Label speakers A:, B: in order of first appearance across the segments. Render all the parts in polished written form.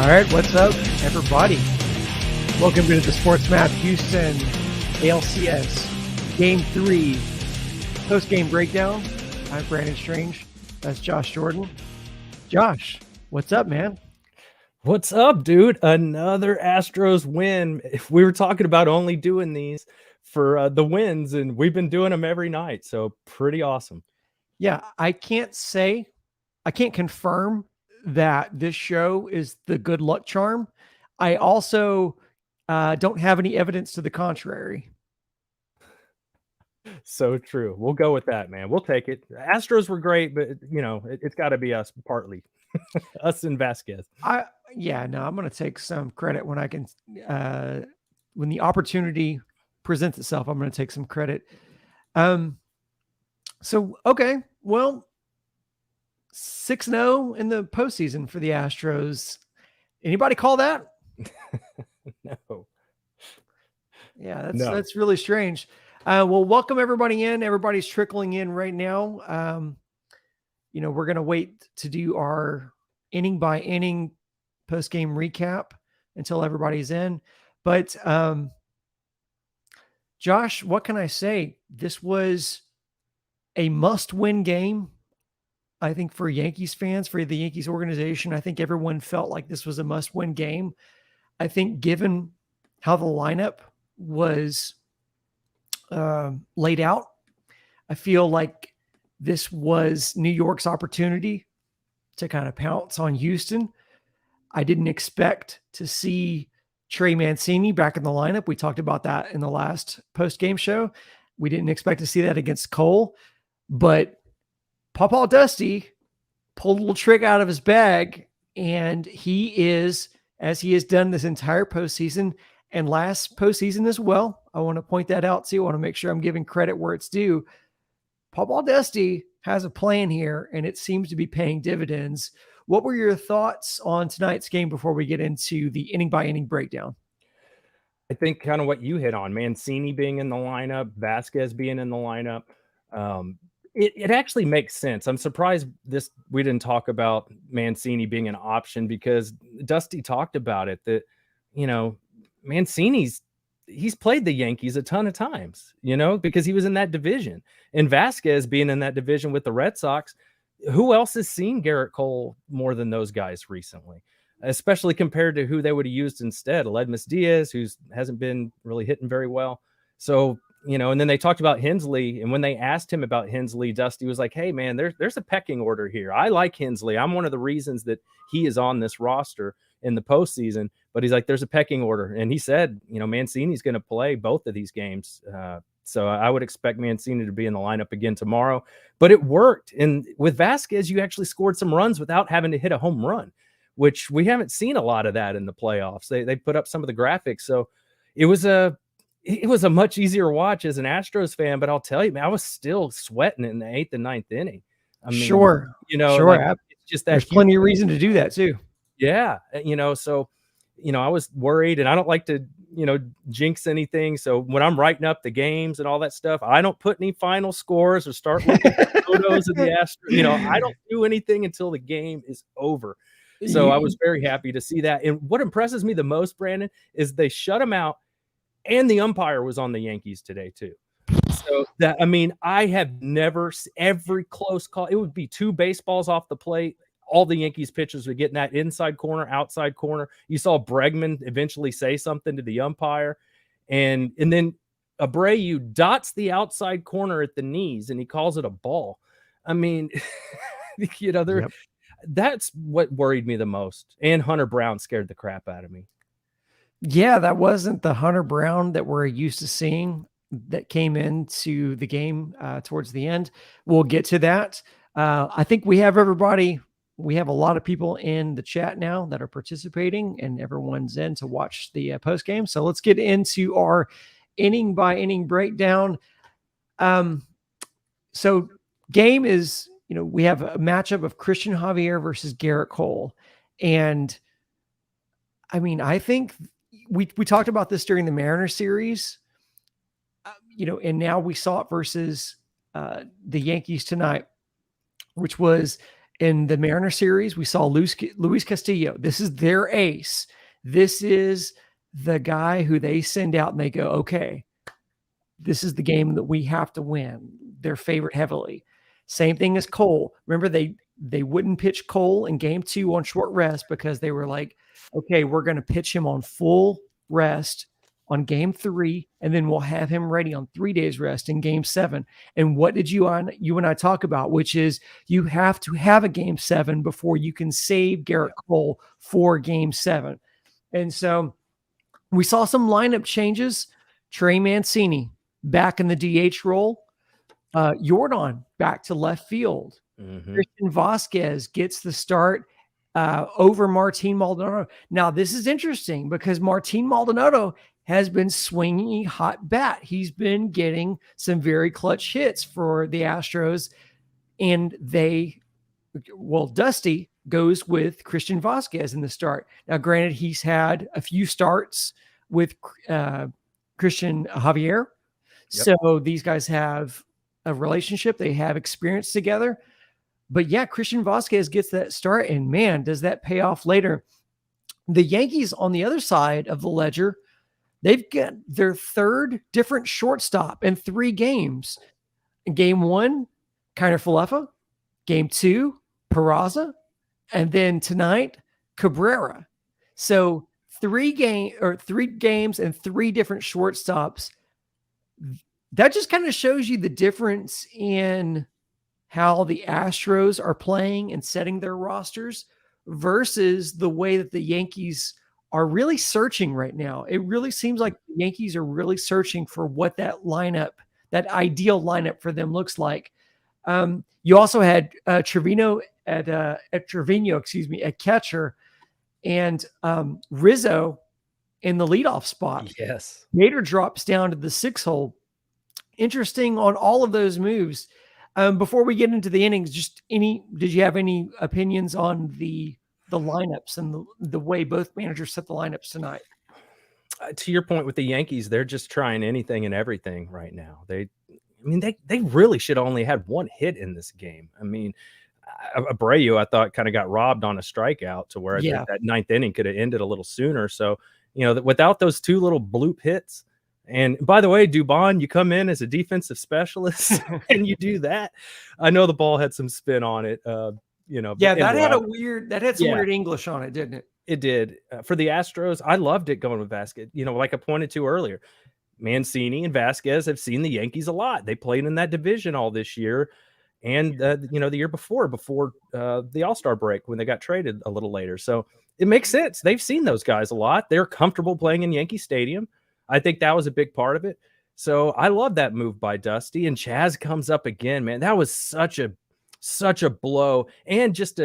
A: right, what's up, everybody? Welcome to the Sports Map Houston ALCS Game 3 Postgame Breakdown. I'm Brandon Strange. That's Josh Jordan. Josh, what's up, man?
B: What's up, dude? Another Astros win. If we were talking about only doing these for the wins, and we've been doing them every night, so pretty awesome.
A: Yeah, I can't confirm that this show is the good luck charm. I also don't have any evidence to the contrary.
B: So true. We'll go with that, man. We'll take it. Astros were great, but it's got to be us partly, us and Vasquez.
A: I'm going to take some credit when I can. When the opportunity presents itself, I'm going to take some credit. Okay, well, 6-0 in the postseason for the Astros. Anybody call that?
B: No.
A: Yeah, that's really strange. Well, welcome everybody in. Everybody's trickling in right now. We're going to wait to do our inning by inning post-game recap until everybody's in. But Josh, what can I say? This was a must-win game, I think, for Yankees fans, for the Yankees organization. I think everyone felt like this was a must-win game. I think given how the lineup was laid out, I feel like this was New York's opportunity to kind of pounce on Houston. I didn't expect to see Trey Mancini back in the lineup. We talked about that in the last post-game show. We didn't expect to see that against Cole, but Pawpaw Dusty pulled a little trick out of his bag, and he is, as he has done this entire postseason and last postseason as well. I want to point that out too. I want to make sure I'm giving credit where it's due. Pawpaw Dusty has a plan here, and it seems to be paying dividends. What were your thoughts on tonight's game before we get into the inning by inning breakdown?
B: I think kind of what you hit on, Mancini being in the lineup, Vasquez being in the lineup. It actually makes sense. I'm surprised we didn't talk about Mancini being an option, because Dusty talked about it, that, he's played the Yankees a ton of times, because he was in that division, and Vasquez being in that division with the Red Sox. Who else has seen Garrett Cole more than those guys recently, especially compared to who they would have used instead? Aledmus Diaz, who hasn't been really hitting very well. So, and then they talked about Hensley, and when they asked him about Hensley, Dusty was like, hey, man, there's a pecking order here. I like Hensley. I'm one of the reasons that he is on this roster in the postseason, but he's like, there's a pecking order. And he said, Mancini's going to play both of these games. So I would expect Mancini to be in the lineup again tomorrow, but it worked. And with Vasquez, you actually scored some runs without having to hit a home run, which we haven't seen a lot of that in the playoffs. They put up some of the graphics. So it was a much easier watch as an Astros fan, but I'll tell you, man, I was still sweating in the 8th and 9th inning. I mean,
A: sure.
B: Like, it's just that
A: there's plenty of reason to do that too.
B: Yeah. So, I was worried, and I don't like to, jinx anything. So when I'm writing up the games and all that stuff, I don't put any final scores or start looking at photos of the Astros. I don't do anything until the game is over. So I was very happy to see that. And what impresses me the most, Brandon, is they shut him out, and the umpire was on the Yankees today too. So I have never, every close call, it would be 2 baseballs off the plate. All the Yankees pitchers would get in that inside corner, outside corner. You saw Bregman eventually say something to the umpire. And then Abreu dots the outside corner at the knees, and he calls it a ball. I mean, that's what worried me the most. And Hunter Brown scared the crap out of me.
A: Yeah, that wasn't the Hunter Brown that we're used to seeing that came into the game towards the end. We'll get to that. I think we have everybody. We have a lot of people in the chat now that are participating, and everyone's in to watch the post game. So let's get into our inning by inning breakdown. So game is, we have a matchup of Christian Javier versus Garrett Cole. And I think we talked about this during the Mariners series, and now we saw it versus the Yankees tonight, which was In the Mariner series, we saw Luis Castillo. This is their ace. This is the guy who they send out and they go, okay, this is the game that we have to win. They're favored heavily. Same thing as Cole. Remember, they wouldn't pitch Cole in game 2 on short rest because they were like, okay, we're going to pitch him on full rest on game 3, and then we'll have him ready on 3 days rest in game 7. And what did you and I talk about, which is you have to have a game 7 before you can save Garrett Cole for game 7. And so we saw some lineup changes. Trey Mancini back in the DH role. Yordan back to left field. Christian Vasquez gets the start over Martin Maldonado. Now, this is interesting because Martin Maldonado has been swinging a hot bat. He's been getting some very clutch hits for the Astros, and Dusty goes with Christian Vasquez in the start. Now, granted, he's had a few starts with Christian Javier. Yep. So these guys have a relationship. They have experience together. But yeah, Christian Vasquez gets that start, and man, does that pay off later. The Yankees on the other side of the ledger, they've got their third different shortstop in 3 games. In game 1, Kiner Falefa. Game 2, Peraza. And then tonight, Cabrera. So 3 games and 3 different shortstops. That just kind of shows you the difference in how the Astros are playing and setting their rosters versus the way that the Yankees are really searching right now. It really seems like the Yankees are really searching for what that lineup, that ideal lineup for them looks like. You also had Trevino at catcher, and Rizzo in the leadoff spot.
B: Yes.
A: Nader drops down to the 6 hole. Interesting on all of those moves. Before we get into the innings, did you have any opinions on the lineups and the way both managers set the lineups tonight?
B: To your point with the Yankees, they're just trying anything and everything right now. They really should have only had 1 hit in this game. I mean, Abreu, I thought, kind of got robbed on a strikeout to where I think that 9th inning could have ended a little sooner. So, without those 2 little bloop hits. And by the way, Dubon, you come in as a defensive specialist and you do that. I know the ball had some spin on it.
A: Yeah, that had some weird English on it, didn't it?
B: It did. For the Astros, I loved it going with Vasquez. Like I pointed to earlier, Mancini and Vasquez have seen the Yankees a lot. They played in that division all this year. And, the year before the All-Star break when they got traded a little later. So it makes sense. They've seen those guys a lot. They're comfortable playing in Yankee Stadium. I think that was a big part of it. So I love that move by Dusty, and Chaz comes up again, man. That was such a blow, and just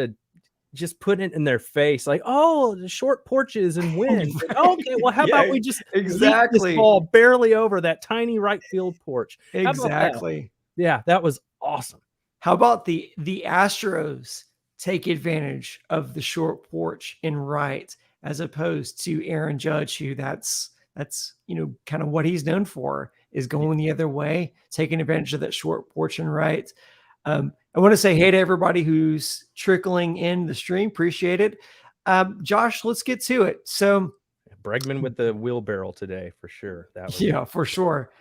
B: put it in their face, like, oh, the short porches and wind. Right. Okay, well, how about we just
A: exactly
B: this ball barely over that tiny right field porch?
A: Exactly.
B: Yeah, that was awesome.
A: How about the Astros take advantage of the short porch in right, as opposed to Aaron Judge, who that's kind of what he's known for, is going the other way, taking advantage of that short porch and right. I want to say hey to everybody who's trickling in the stream. Appreciate it. Josh, let's get to it. So
B: Bregman with the wheelbarrow today for sure.
A: For sure.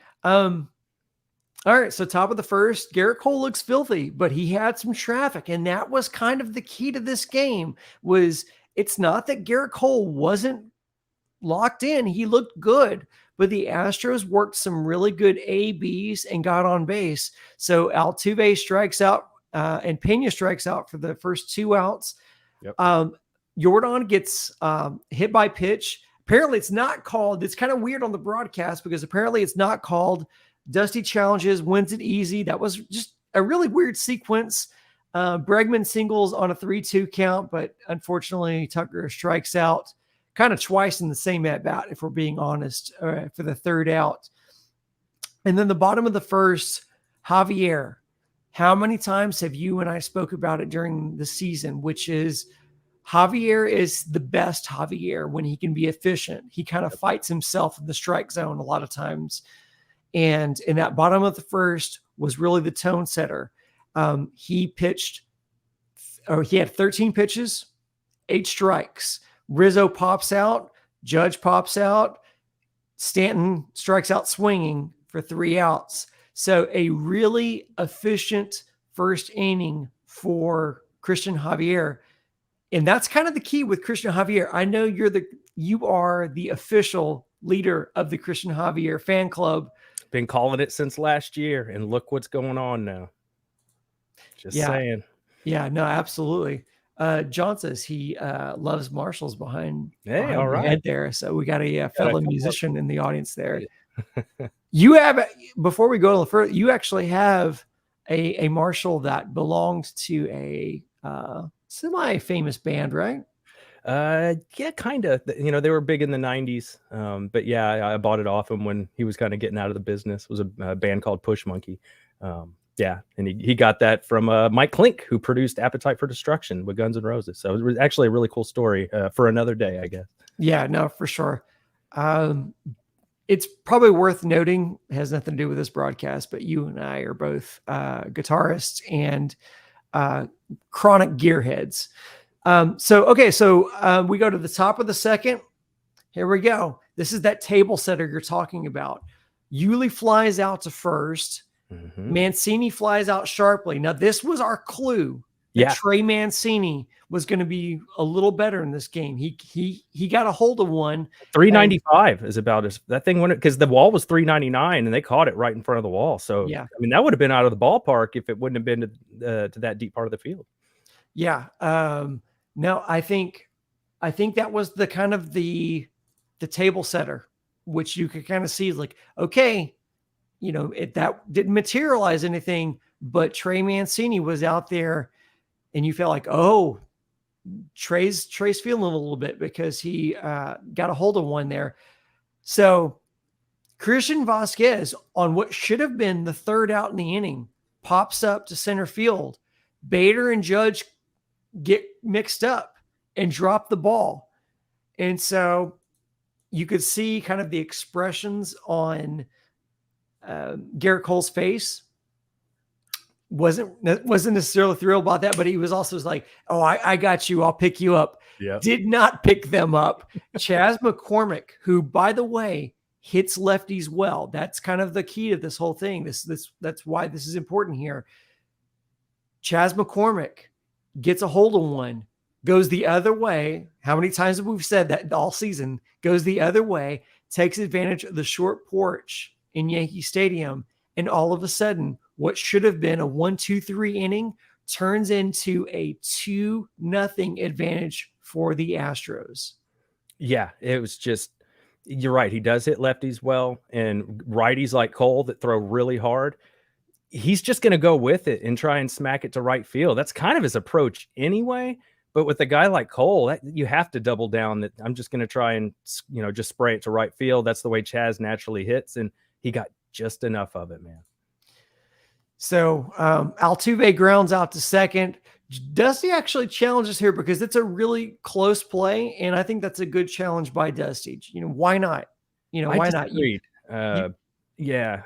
A: All right. So top of the first, Garrett Cole looks filthy, but he had some traffic. And that was kind of the key to this game. It's not that Garrett Cole wasn't locked in. He looked good, but the Astros worked some really good ABs and got on base. So Altuve strikes out and Pena strikes out for the first 2 outs.
B: Yep.
A: Yordan gets hit by pitch. Apparently it's not called. It's kind of weird on the broadcast because apparently it's not called. Dusty challenges, wins it easy. That was just a really weird sequence. Bregman singles on a 3-2 count, but unfortunately Tucker strikes out kind of twice in the same at-bat, if we're being honest, for the 3rd out. And then the bottom of the first, Javier. How many times have you and I spoke about it during the season, which is Javier is the best Javier when he can be efficient. He kind of fights himself in the strike zone a lot of times. And in that bottom of the first was really the tone setter. He pitched he had 13 pitches, 8 strikes. Rizzo pops out, Judge pops out, Stanton strikes out swinging for 3 outs. So a really efficient first inning for Christian Javier. And that's kind of the key with Christian Javier. I know you are the official leader of the Christian Javier fan club.
B: Been calling it since last year, and look what's going on now. Just saying.
A: Yeah, no, absolutely. John says he loves Marshalls behind
B: all right.
A: head there. So we got a fellow musician in the audience there. You have, before we go a little further, you actually have a Marshall that belongs to a semi-famous band, right?
B: Yeah, kind of. You know, they were big in the 90s. But yeah, I bought it off him when he was kind of getting out of the business. It was a band called Push Monkey. Yeah, and he got that from Mike Klink, who produced Appetite for Destruction with Guns N' Roses. So it was actually a really cool story for another day, I guess.
A: Yeah, no, for sure. It's probably worth noting, it has nothing to do with this broadcast, but you and I are both guitarists and chronic gearheads. So we go to the top of the second. Here we go. This is that table setter you're talking about. Yuli flies out to first. Mm-hmm. Mancini flies out sharply. Now, this was our clue that Trey Mancini was going to be a little better in this game. He got a hold of one.
B: 395 is about that thing went, because the wall was 399 and they caught it right in front of the wall. So yeah, I mean, that would have been out of the ballpark if it wouldn't have been to that deep part of the field. Yeah.
A: No, I think that was the kind of the table setter, which you could kind of see like, okay, you know, that didn't materialize anything, but Trey Mancini was out there and you felt like, oh, Trey's feeling a little bit because he got a hold of one there. So Christian Vasquez, on what should have been the third out in the inning, pops up to center field. Bader and Judge get mixed up and drop the ball. And so you could see kind of the expressions on Garrett Cole's face. Wasn't necessarily thrilled about that, but he was also like, oh, I got you. I'll pick you up.
B: Yep.
A: Did not pick them up. Chas McCormick, who, by the way, hits lefties well. That's kind of the key to this whole thing. That's why this is important here. Chas McCormick gets a hold of one, goes the other way. How many times have we said that all season? Goes the other way, takes advantage of the short porch in Yankee Stadium, and all of a sudden, what should have been a 1-2-3 inning turns into a 2-0 advantage for the Astros.
B: Yeah, it was just, you're right. He does hit lefties well, and righties like Cole that throw really hard. He's just going to go with it and try and smack it to right field. That's kind of his approach anyway. But with a guy like Cole, you have to double down that I'm just going to try and, you know, just spray it to right field. That's the way Chas naturally hits. And he got just enough of it, man.
A: So Altuve grounds out to second. Dusty actually challenges here because it's a really close play. And I think that's a good challenge by Dusty. You know, why not? You know, why not?
B: Yeah,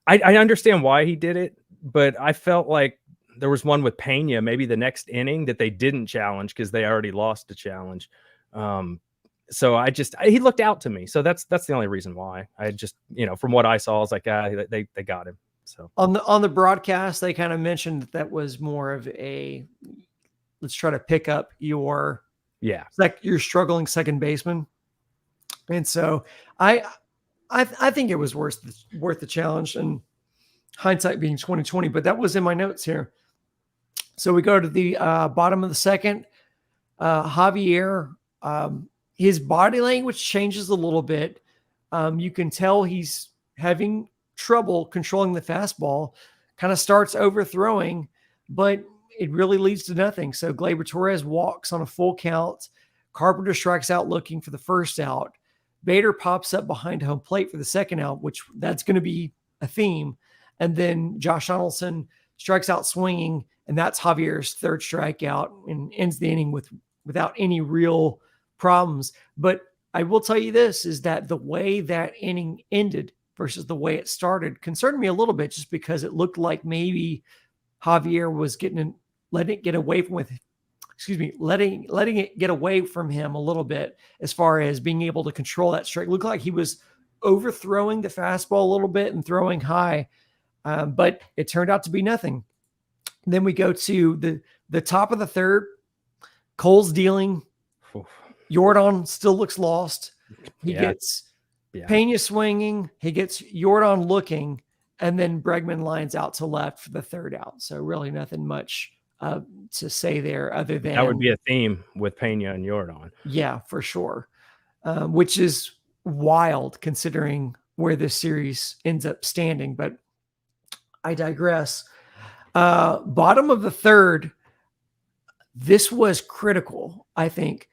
B: I understand why he did it, but I felt like there was one with Pena, maybe the next inning, that they didn't challenge because they already lost the challenge. So he looked out to me. So that's the only reason why. I just, you know, from what I saw, I was like, they got him. So
A: on the broadcast, they kind of mentioned that was more of a, let's try to pick up your struggling second baseman. And so I think it was worth the challenge, and hindsight being 2020, but that was in my notes here. So we go to the bottom of the second. Javier, his body language changes a little bit. You can tell he's having trouble controlling the fastball, kind of starts overthrowing, but it really leads to nothing. So Gleyber Torres walks on a full count. Carpenter strikes out looking for the first out. Bader pops up behind home plate for the second out, which that's going to be a theme. And then Josh Donaldson strikes out swinging, and that's Javier's third strikeout, and ends the inning without any real problems. But I will tell you this, is that the way that inning ended versus the way it started concerned me a little bit, just because it looked like maybe Javier was getting a letting it get away from him a little bit as far as being able to control that strike. It looked like he was overthrowing the fastball a little bit and throwing high, but it turned out to be nothing. Then we go to the top of the third. Cole's dealing. Yordan still looks lost. He gets Pena swinging. He gets Yordan looking, and then Bregman lines out to left for the third out. So really nothing much to say there other than
B: that would be a theme with Pena and Yordan.
A: Yeah, for sure. Which is wild considering where this series ends up standing, but I digress. Bottom of the third, this was critical, I think.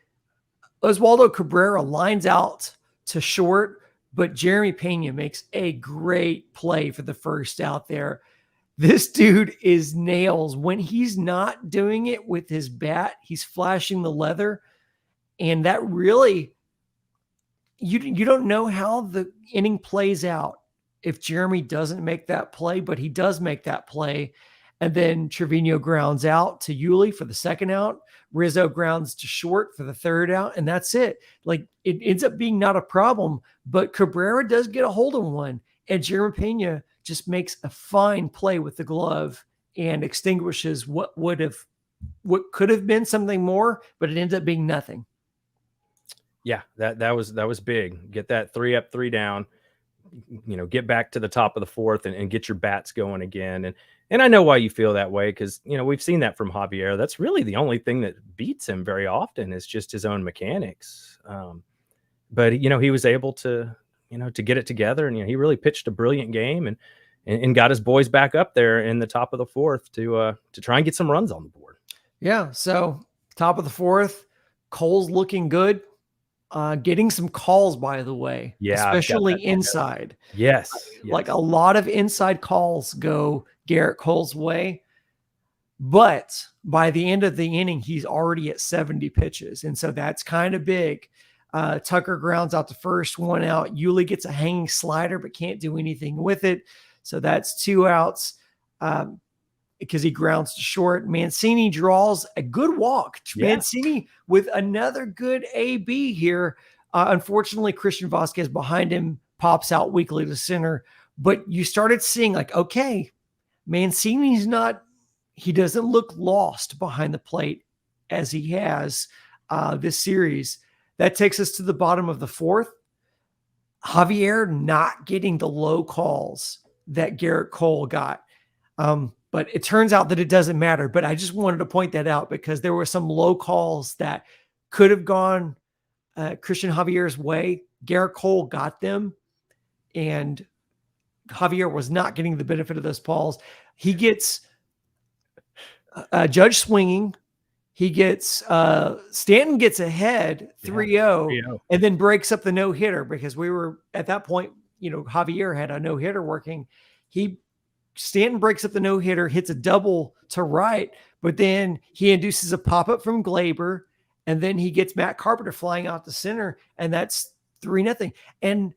A: Oswaldo Cabrera lines out to short, but Jeremy Pena makes a great play for the first out there. This dude is nails. When he's not doing it with his bat, he's flashing the leather. And that really, you don't know how the inning plays out if Jeremy doesn't make that play, but he does make that play. And then Trevino grounds out to Yuli for the second out. Rizzo grounds to short for the third out. And that's it. Like, it ends up being not a problem, but Cabrera does get a hold of one. And Jeremy Pena just makes a fine play with the glove and extinguishes what could have been something more, but it ends up being nothing.
B: Yeah, that was big. Get that 3 up, 3 down, get back to the top of the fourth and get your bats going again. And I know why you feel that way, because, we've seen that from Javier. That's really the only thing that beats him very often is just his own mechanics. But, he was able to, to get it together, and, he really pitched a brilliant game and got his boys back up there in the top of the fourth to try and get some runs on the board. Yeah.
A: So top of the fourth, Cole's looking good. Getting some calls, by the way, especially inside.
B: Yes.
A: Like a lot of inside calls go Garrett Cole's way. But by the end of the inning, he's already at 70 pitches. And so that's kind of big. Tucker grounds out the first, 1 out. Yuli gets a hanging slider, but can't do anything with it. So that's 2 outs because he grounds to short. Mancini draws a good walk. Yeah. Mancini with another good AB here. Unfortunately, Christian Vasquez behind him pops out weakly to center. But you started seeing okay, Mancini's he doesn't look lost behind the plate as he has this series. That takes us to the bottom of the fourth. Javier not getting the low calls that Garrett Cole got. But it turns out that it doesn't matter. But I just wanted to point that out because there were some low calls that could have gone Christian Javier's way. Garrett Cole got them, and Javier was not getting the benefit of those calls. He gets Judge swinging. He gets Stanton gets ahead 3-0 and then breaks up the no-hitter because we were at that point, Javier had a no-hitter working. Stanton breaks up the no-hitter, hits a double to right, but then he induces a pop-up from Glaber, and then he gets Matt Carpenter flying out to center, and that's 3-0. And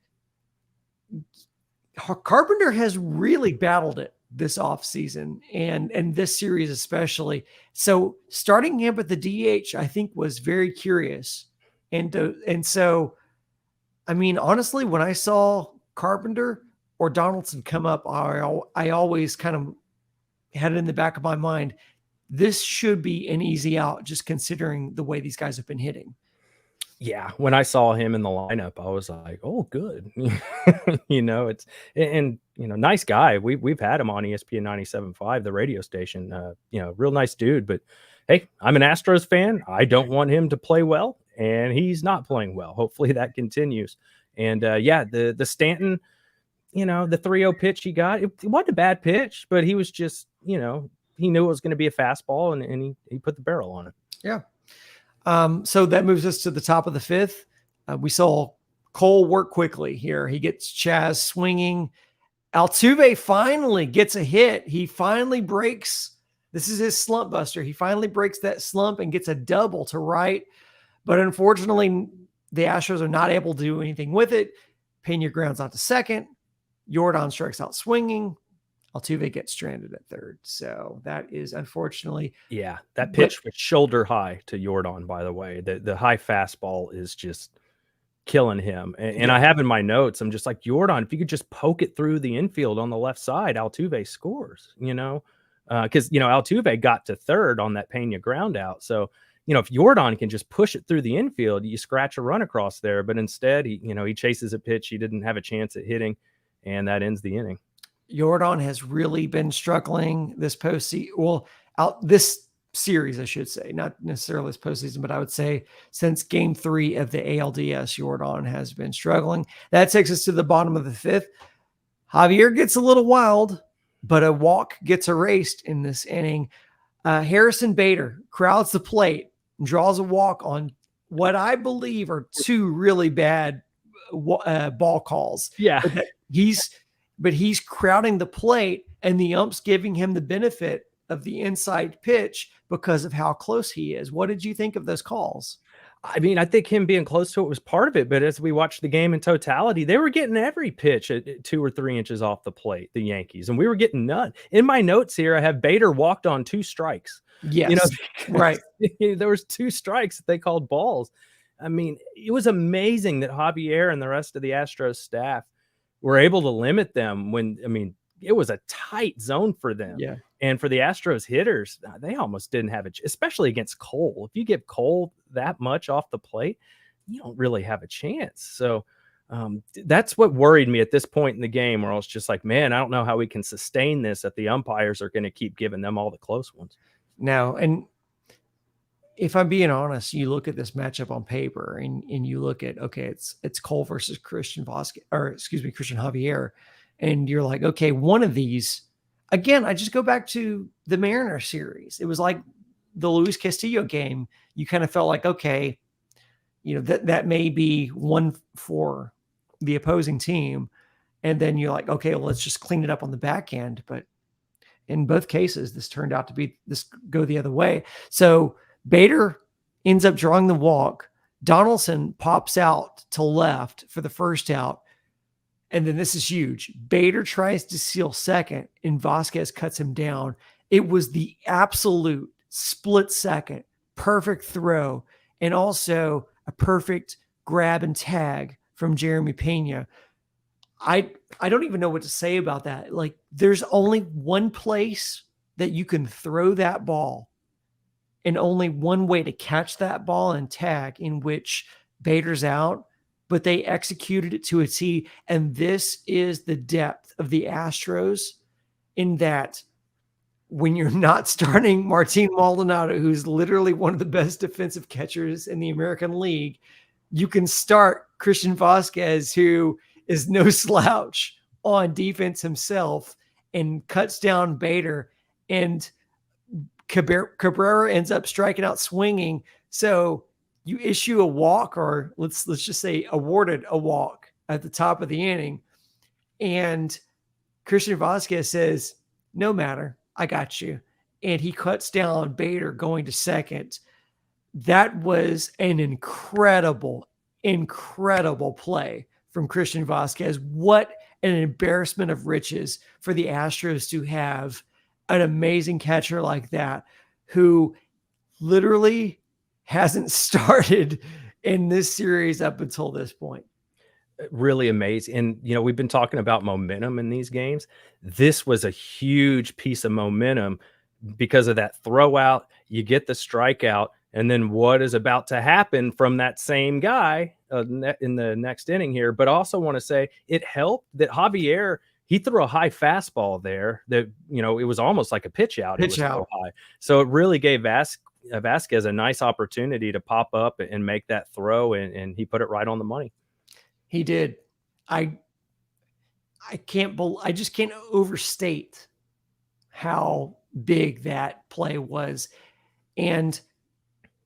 A: Carpenter has really battled it this offseason and this series especially. So starting him at the DH, I think, was very curious. And so, I mean, honestly, when I saw Carpenter or Donaldson come up, I always kind of had it in the back of my mind, this should be an easy out, just considering the way these guys have been hitting.
B: Yeah, when I saw him in the lineup, I was like, "Oh, good." It's nice guy. We've had him on ESPN 97.5, the radio station. Real nice dude. But hey, I'm an Astros fan. I don't want him to play well, and he's not playing well. Hopefully that continues. And the Stanton, the 3-0 pitch he got, it wasn't a bad pitch, but he was just, he knew it was going to be a fastball, and he put the barrel on it.
A: Yeah. So that moves us to the top of the fifth. We saw Cole work quickly here. He gets Chaz swinging. Altuve finally gets a hit. He finally breaks. This is his slump buster. He finally breaks that slump and gets a double to right. But unfortunately, the Astros are not able to do anything with it. Pena grounds out to second. Yordan strikes out swinging. Altuve gets stranded at third. So that is unfortunately.
B: Yeah, that pitch was shoulder high to Yordan, by the way. The high fastball is just killing him. And I have in my notes, I'm just like, Yordan, if you could just poke it through the infield on the left side, Altuve scores, because, Altuve got to third on that Pena ground out. So, if Yordan can just push it through the infield, you scratch a run across there. But instead, he chases a pitch he didn't have a chance at hitting, and that ends the inning.
A: Yordan has really been struggling this postseason. Well, out this series, I should say, not necessarily this postseason, but I would say since Game 3 of the ALDS, Yordan has been struggling. That takes us to the bottom of the fifth. Javier gets a little wild, but a walk gets erased in this inning. Harrison Bader crowds the plate and draws a walk on what I believe are two really bad ball calls.
B: Yeah.
A: But he's crowding the plate, and the ump's giving him the benefit of the inside pitch because of how close he is. What did you think of those calls?
B: I mean, I think him being close to it was part of it, but as we watched the game in totality, they were getting every pitch at 2 or 3 inches off the plate, the Yankees, and we were getting none. In my notes here, I have Bader walked on 2 strikes.
A: Yes, right.
B: There was 2 strikes that they called balls. I mean, it was amazing that Javier and the rest of the Astros staff were able to limit them it was a tight zone for them.
A: Yeah.
B: And for the Astros hitters, they almost didn't have it, especially against Cole. If you give Cole that much off the plate, you don't really have a chance. So that's what worried me at this point in the game, where I was just like, man, I don't know how we can sustain this if the umpires are going to keep giving them all the close ones.
A: No, and if I'm being honest, you look at this matchup on paper and you look at, okay, it's Cole versus Christian Javier. And you're like, okay, one of these, again, I just go back to the Mariner series. It was like the Luis Castillo game. You kind of felt like, okay, that may be one for the opposing team. And then you're like, okay, well, let's just clean it up on the back end. But in both cases, this turned out to be go the other way. So Bader ends up drawing the walk. Donaldson pops out to left for the first out. And then this is huge. Bader tries to steal second, and Vasquez cuts him down. It was the absolute split second, perfect throw, and also a perfect grab and tag from Jeremy Pena. I don't even know what to say about that. Like, there's only one place that you can throw that ball and only one way to catch that ball and tag, in which Bader's out, but they executed it to a T. And this is the depth of the Astros, in that when you're not starting Martin Maldonado, who's literally one of the best defensive catchers in the American League, you can start Christian Vasquez, who is no slouch on defense himself, and cuts down Bader, and Cabrera ends up striking out swinging. So you issue a walk, or let's just say awarded a walk at the top of the inning. And Christian Vasquez says, no matter, I got you. And he cuts down Bader going to second. That was an incredible, incredible play from Christian Vasquez. What an embarrassment of riches for the Astros to have an amazing catcher like that, who literally hasn't started in this series up until this point.
B: Really amazing. And, we've been talking about momentum in these games. This was a huge piece of momentum because of that throw out. You get the strikeout, and then what is about to happen from that same guy in the next inning here. But I also want to say it helped that Javier, he threw a high fastball there that, it was almost like a pitch out. It was so high. So it really gave Vasquez a nice opportunity to pop up and make that throw, and he put it right on the money.
A: He did. I just can't overstate how big that play was. And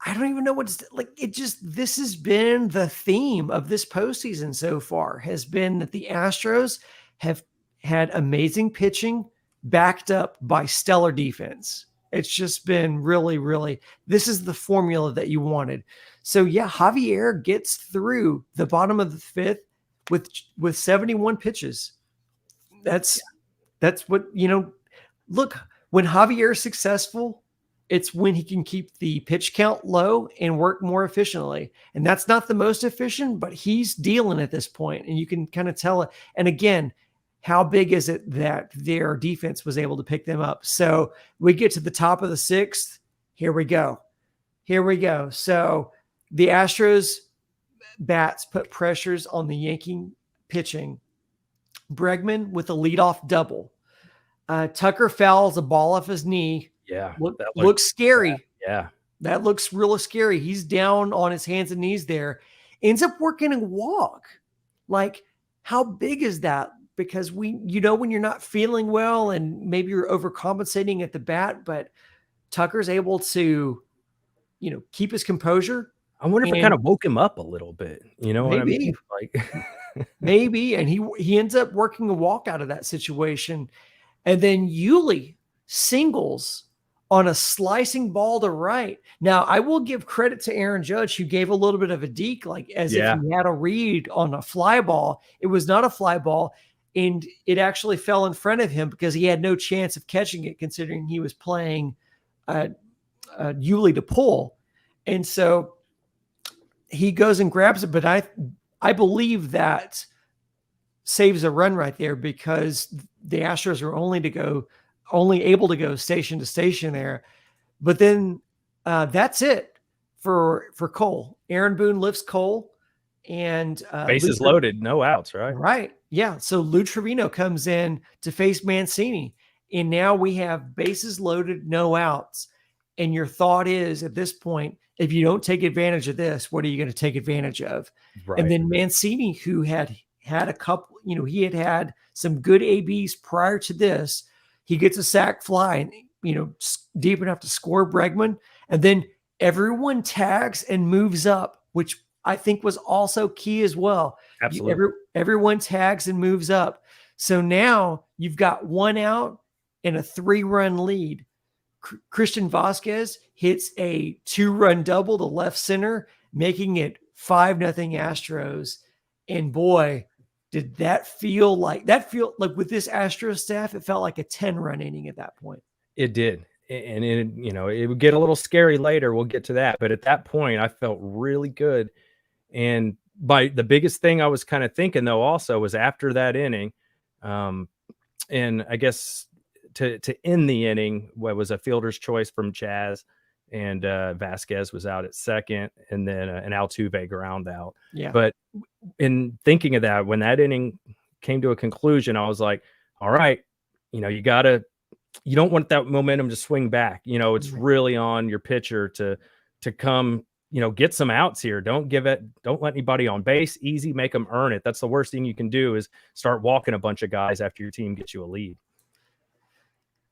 A: I don't even know what to, like, this has been the theme of this postseason so far, has been that the Astros have had amazing pitching backed up by stellar defense. It's just been really, really, this is the formula that you wanted. So yeah, Javier gets through the bottom of the fifth with 71 pitches. That's That's what, look, when Javier's successful, it's when he can keep the pitch count low and work more efficiently. And that's not the most efficient, but he's dealing at this point, and you can kind of tell it. And again, how big is it that their defense was able to pick them up? So we get to the top of the sixth. Here we go. So the Astros bats put pressures on the Yankee pitching. Bregman with a leadoff double. Tucker fouls a ball off his knee.
B: Yeah.
A: Looks scary.
B: Bad. Yeah.
A: That looks real scary. He's down on his hands and knees there. Ends up working a walk. Like, how big is that? Because when you're not feeling well and maybe you're overcompensating at the bat, but Tucker's able to, keep his composure.
B: I wonder if it kind of woke him up a little bit. You know what I mean?
A: Like maybe. And he ends up working a walk out of that situation. And then Yuli singles on a slicing ball to right. Now, I will give credit to Aaron Judge, who gave a little bit of a deke, like as if he had a read on a fly ball. It was not a fly ball, and it actually fell in front of him because he had no chance of catching it, considering he was playing Yuli to pull. And so he goes and grabs it, but I believe that saves a run right there, because the Astros are only able to go station to station there. But then that's it for Cole. Aaron Boone lifts Cole, and
B: bases loaded, no outs, right?
A: Right. Yeah. So Lou Trevino comes in to face Mancini, and now we have bases loaded, no outs. And your thought is, at this point, if you don't take advantage of this, what are you going to take advantage of? Right. And then Mancini, who had a couple, he had some good ABs prior to this. He gets a sac fly and, deep enough to score Bregman. And then everyone tags and moves up, which I think was also key as well.
B: Absolutely.
A: Everyone tags and moves up. So now you've got 1 out and a 3-run lead. Christian Vasquez hits a 2-run double to left center, making it 5-0 Astros. And boy, did that feel like with this Astros staff, it felt like a 10-run inning at that point.
B: It did. And it would get a little scary later. We'll get to that. But at that point, I felt really good. And the biggest thing I was kind of thinking, though, also was after that inning, and I guess to end the inning, what was a fielder's choice from Chaz, and Vasquez was out at second, and then an Altuve ground out.
A: Yeah.
B: But in thinking of that, when that inning came to a conclusion, I was like, all right, you don't want that momentum to swing back. It's really on your pitcher to come, get some outs here. Don't let anybody on base easy, make them earn it. That's the worst thing you can do, is start walking a bunch of guys after your team gets you a lead.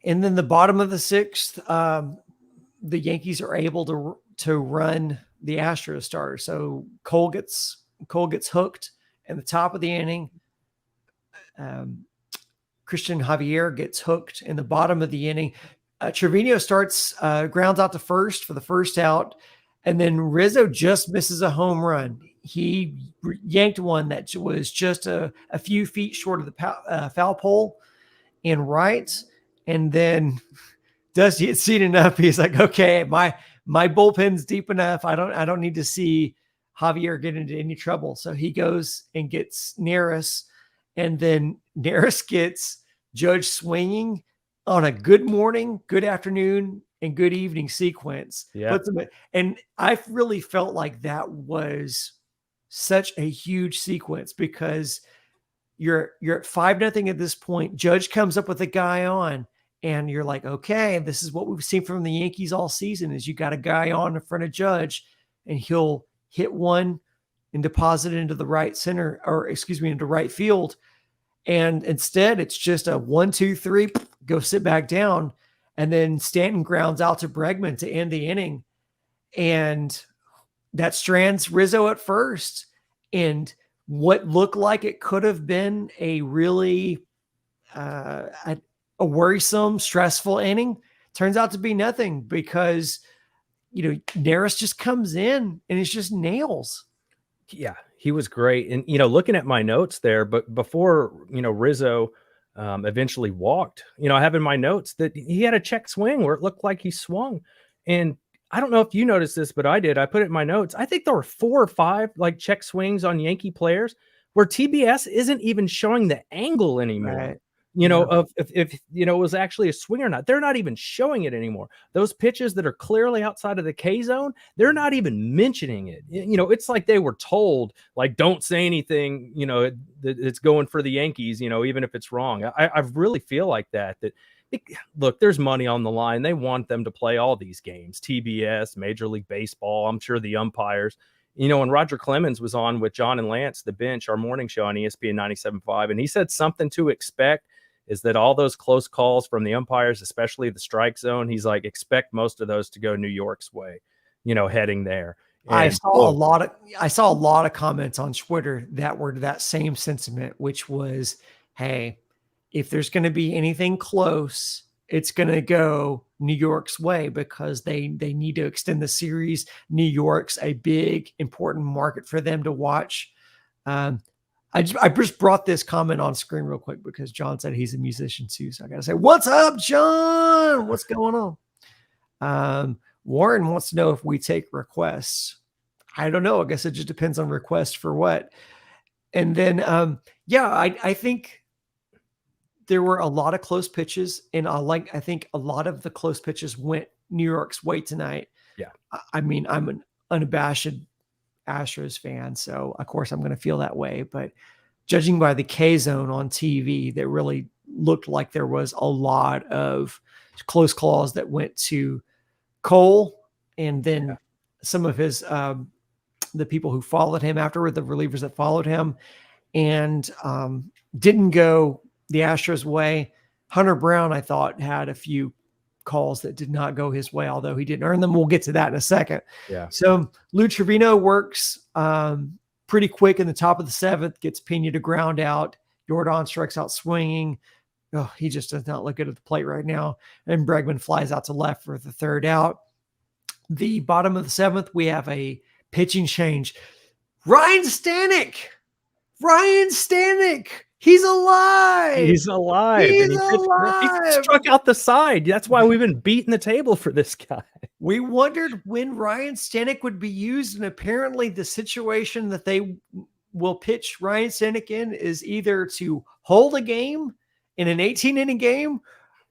A: And then the bottom of the sixth, the Yankees are able to run the Astros starter. So Cole gets hooked in the top of the inning. Christian Javier gets hooked in the bottom of the inning. Trevino grounds out to first for the first out. And then Rizzo just misses a home run. He yanked one that was just a few feet short of the foul pole in right. And then Dusty had seen enough. He's like, okay, my bullpen's deep enough. I don't need to see Javier get into any trouble. So he goes and gets Neris, and then Neris gets Judge swinging on a good morning, good afternoon, and good evening sequence.
B: Yeah.
A: And I really felt like that was such a huge sequence, because you're at 5-0 at this point. Judge comes up with a guy on, and you're like, okay, this is what we've seen from the Yankees all season, is you got a guy on in front of Judge, and he'll hit one and deposit it into the right center, into right field. And instead it's just a 1-2-3, go sit back down. And then Stanton grounds out to Bregman to end the inning. And that strands Rizzo at first. And what looked like it could have been a really a worrisome, stressful inning turns out to be nothing, because Neris just comes in and it's just nails.
B: Yeah, he was great. And looking at my notes there, but before Rizzo eventually walked. I have in my notes that he had a check swing where it looked like he swung. And I don't know if you noticed this, but I did. I put it in my notes. I think there were 4 or 5 like check swings on Yankee players where TBS isn't even showing the angle anymore.
A: Right.
B: Of if it was actually a swing or not. They're not even showing it anymore. Those pitches that are clearly outside of the K zone, they're not even mentioning it. It's like they were told, like, don't say anything, it's going for the Yankees, even if it's wrong. I really feel like that look, there's money on the line. They want them to play all these games, TBS, Major League Baseball. I'm sure the umpires, when Roger Clemens was on with John and Lance, the bench, our morning show on ESPN 97.5, and he said something to expect is that all those close calls from the umpires, especially the strike zone, he's like, expect most of those to go New York's way, heading there. And
A: I saw a lot of comments on Twitter that were that same sentiment, which was, hey, if there's going to be anything close, it's going to go New York's way because they need to extend the series. New York's a big, important market for them to watch. I just brought this comment on screen real quick because John said he's a musician too. So I got to say, what's up, John? What's going on? Warren wants to know if we take requests. I don't know. I guess it just depends on requests for what. And then, I think there were a lot of close pitches, and I think a lot of the close pitches went New York's way tonight.
B: Yeah.
A: I mean, I'm an unabashed Astros fan, so of course I'm going to feel that way. But judging by the K zone on TV, that really looked like there was a lot of close calls that went to Cole, and then some of his the people who followed him afterward, the relievers that followed him, and didn't go the Astros way. Hunter Brown, I thought, had a few calls that did not go his way, although he didn't earn them. We'll get to that in a second.
B: Yeah.
A: So Lou Trevino works pretty quick in the top of the 7th, gets Pena to ground out. Jordan strikes out swinging. Oh, he just does not look good at the plate right now. And Bregman flies out to left for the 3rd out. The bottom of the 7th, we have a pitching change. Ryan Stanek. He's alive.
B: He's alive.
A: He
B: struck out the side. That's why we've been beating the table for this guy.
A: We wondered when Ryan Stanek would be used, and apparently the situation that they will pitch Ryan Stanek in is either to hold a game in an 18-inning game,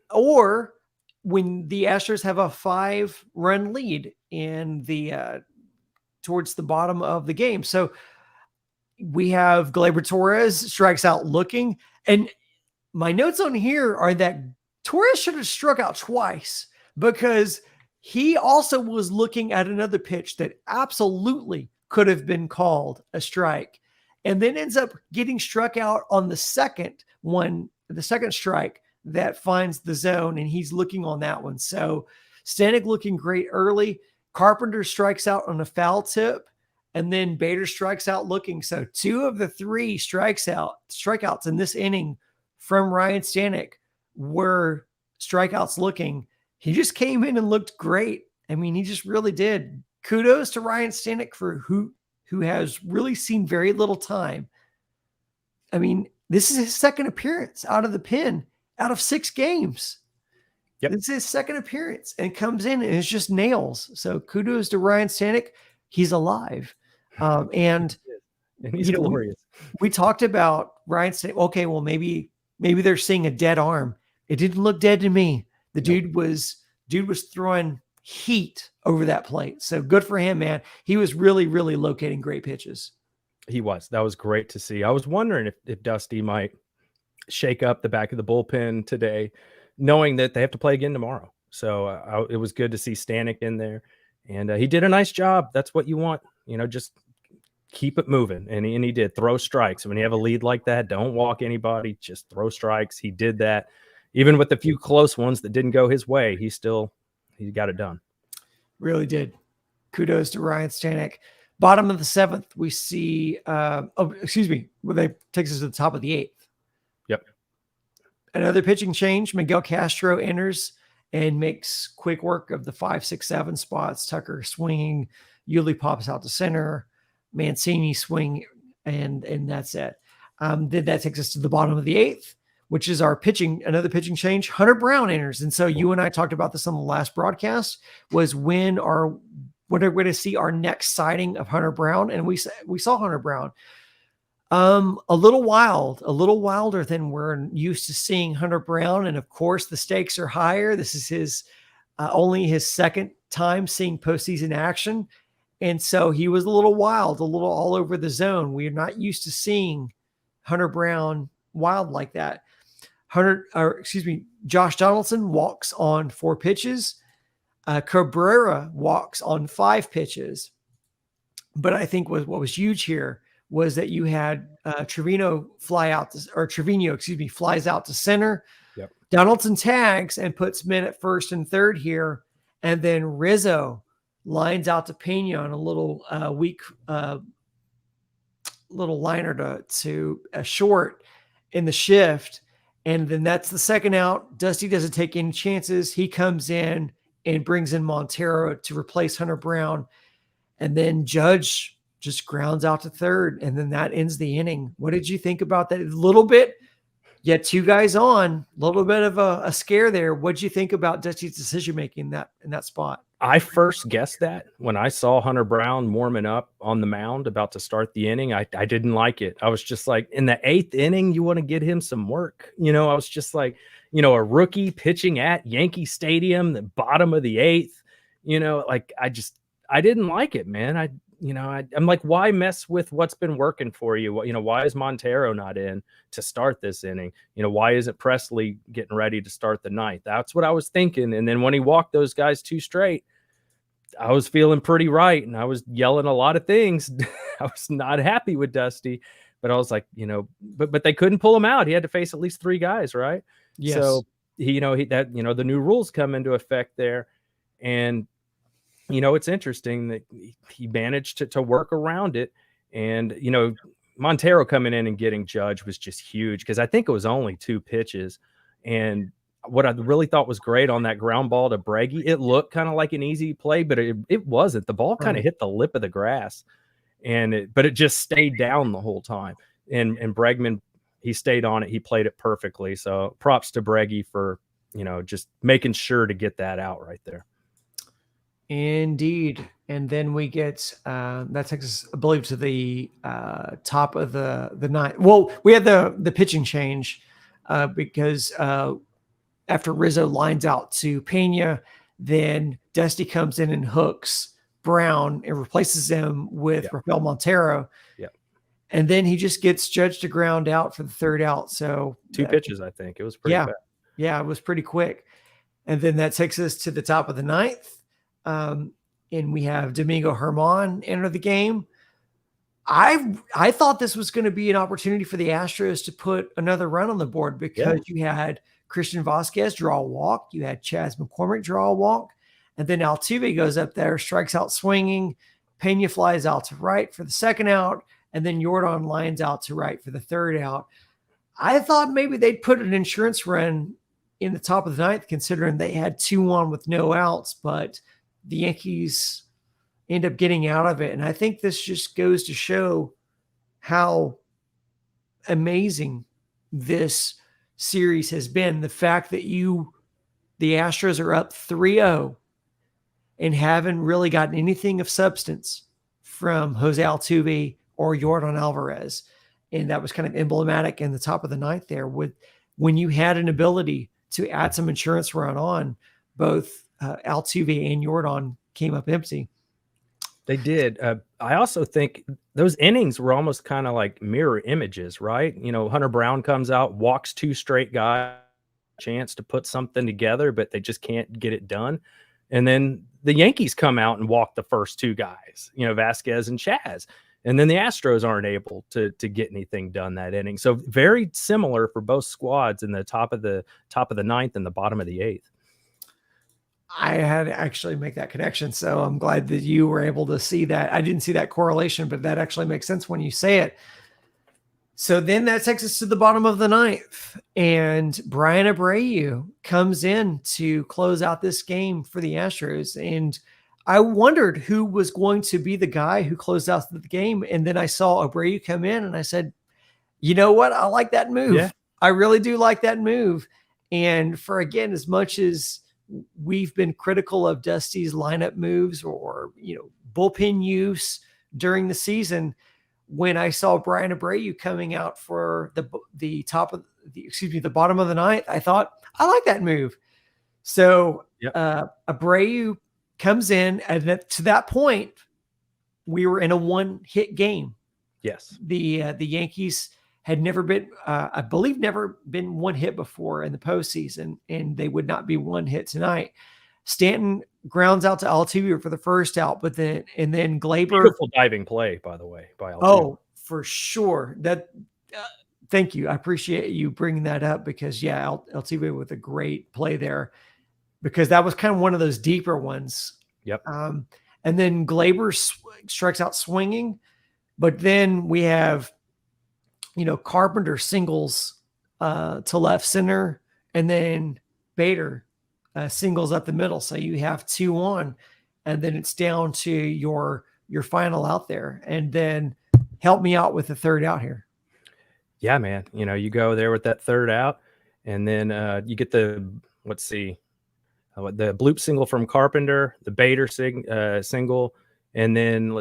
A: or when the Astros have a 5-run lead in the towards the bottom of the game. So we have Gleyber Torres strikes out looking, and my notes on here are that Torres should have struck out twice because he also was looking at another pitch that absolutely could have been called a strike, and then ends up getting struck out on the second strike that finds the zone, and he's looking on that one. So Stanek looking great early. Carpenter strikes out on a foul tip, and then Bader strikes out looking. So 2 of the 3 strikeouts in this inning from Ryan Stanek were strikeouts looking. He just came in and looked great. I mean, he just really did. Kudos to Ryan Stanek for who has really seen very little time. I mean, this is his 2nd appearance out of the pen out of 6 games.
B: Yep.
A: This is his 2nd appearance and comes in and it's just nails. So kudos to Ryan Stanek. He's alive. And
B: he's glorious.
A: We talked about Ryan Stanek. Okay, well, maybe they're seeing a dead arm. It didn't look dead to me. The dude was throwing heat over that plate. So good for him, man. He was really, really locating great pitches.
B: He was. That was great to see. I was wondering if Dusty might shake up the back of the bullpen today, knowing that they have to play again tomorrow. So it was good to see Stanek in there, and he did a nice job. That's what you want, just keep it moving. And he did throw strikes. When you have a lead like that, don't walk anybody, just throw strikes. He did that. Even with the few close ones that didn't go his way, he got it done.
A: Really did. Kudos to Ryan Stanek. Bottom of the 7th, we see, well, that takes us to the top of the 8th.
B: Yep.
A: Another pitching change. Miguel Castro enters and makes quick work of the 5, 6, 7 spots. Tucker swinging. Yuli pops out to center. Mancini swing, and that's it. Then that takes us to the bottom of the 8th. which is another pitching change. Hunter Brown enters. And so you and I talked about this on the last broadcast, was when are we going to see our next sighting of Hunter Brown. And we saw Hunter Brown. A little wilder than we're used to seeing Hunter Brown. And of course the stakes are higher. This is his only his second time seeing postseason action. And so he was a little wild, a little all over the zone. We are not used to seeing Hunter Brown wild like that. Josh Donaldson walks on 4 pitches. Cabrera walks on 5 pitches. But I think what was huge here was that you had Trevino flies out to center.
B: Yep.
A: Donaldson tags and puts men at first and third here. And then Rizzo lines out to Pena on a little weak little liner to a short in the shift. And then that's the second out. Dusty doesn't take any chances. He comes in and brings in Montero to replace Hunter Brown. And then Judge just grounds out to third. And then that ends the inning. What did you think about that? A little bit, yet 2 guys on, a little bit of a scare there. What did you think about Dusty's decision-making in that spot?
B: I first guessed that when I saw Hunter Brown warming up on the mound about to start the inning. I didn't like it. I was just like, in the 8th inning, you want to get him some work. I was just like, a rookie pitching at Yankee Stadium, the bottom of the 8th, I didn't like it, man. I'm like, why mess with what's been working for you? Why is Montero not in to start this inning? Why isn't Presley getting ready to start the 9th? That's what I was thinking. And then when he walked those guys 2 straight, I was feeling pretty right. And I was yelling a lot of things. I was not happy with Dusty, but I was like, but they couldn't pull him out. He had to face at least 3 guys, right?
A: Yes.
B: So the new rules come into effect there. And it's interesting that he managed to work around it. And, Montero coming in and getting Judge was just huge because I think it was only 2 pitches. And what I really thought was great on that ground ball to Breggy, it looked kind of like an easy play, but it wasn't. The ball kind of hit the lip of the grass, but it just stayed down the whole time. And Bregman, he stayed on it. He played it perfectly. So props to Breggy for, just making sure to get that out right there.
A: Indeed. And then we get that takes us, I believe, to the top of the 9th. Well, we had the pitching change because after Rizzo lines out to Pena, then Dusty comes in and hooks Brown and replaces him with Rafael Montero.
B: Yeah.
A: And then he just gets Judge to ground out for the 3rd out. So
B: 2 pitches, I think. It was pretty fast.
A: Yeah, it was pretty quick. And then that takes us to the top of the 9th. And we have Domingo Germán enter the game. I thought this was going to be an opportunity for the Astros to put another run on the board because you had Christian Vasquez draw a walk. You had Chas McCormick draw a walk. And then Altuve goes up there, strikes out swinging. Pena flies out to right for the 2nd out. And then Yordan lines out to right for the 3rd out. I thought maybe they'd put an insurance run in the top of the 9th, considering they had 2 on with no outs, but the Yankees end up getting out of it. And I think this just goes to show how amazing this series has been. The fact that the Astros are up 3-0 and haven't really gotten anything of substance from Jose Altuve or Yordan Alvarez. And that was kind of emblematic in the top of the 9th there when you had an ability to add some insurance run on. Both Altuve and Yordan came up empty.
B: They did. I also think those innings were almost kind of like mirror images, right? Hunter Brown comes out, walks 2 straight guys, chance to put something together, but they just can't get it done. And then the Yankees come out and walk the first 2 guys, Vasquez and Chas. And then the Astros aren't able to get anything done that inning. So very similar for both squads in the top of the 9th and the bottom of the 8th.
A: I had to actually make that connection. So I'm glad that you were able to see that. I didn't see that correlation, but that actually makes sense when you say it. So then that takes us to the bottom of the 9th, and Brian Abreu comes in to close out this game for the Astros. And I wondered who was going to be the guy who closed out the game. And then I saw Abreu come in and I said, you know what? I like that move. I really do like that move. And for, again, as much as we've been critical of Dusty's lineup moves or, bullpen use during the season, when I saw Brian Abreu coming out for the bottom of the ninth, I thought, I like that move. So Abreu comes in, and to that point, we were in a one-hit game.
B: Yes.
A: The Yankees had never been, I believe, never been one hit before in the postseason, and they would not be one hit tonight. Stanton grounds out to Altuve for the first out, but then Glaber.
B: Beautiful diving play, by the way, by Altuve.
A: Oh, for sure. Thank you. I appreciate you bringing that up because, Altuve with a great play there, because that was kind of one of those deeper ones.
B: Yep.
A: And then Glaber strikes out swinging, but then we have, Carpenter singles to left center, and then Bader singles up the middle. So you have 2 on, and then it's down to your final out there. And then help me out with the third out here.
B: Yeah, man. You go there with that third out, and then you get the bloop single from Carpenter, the Bader single, and then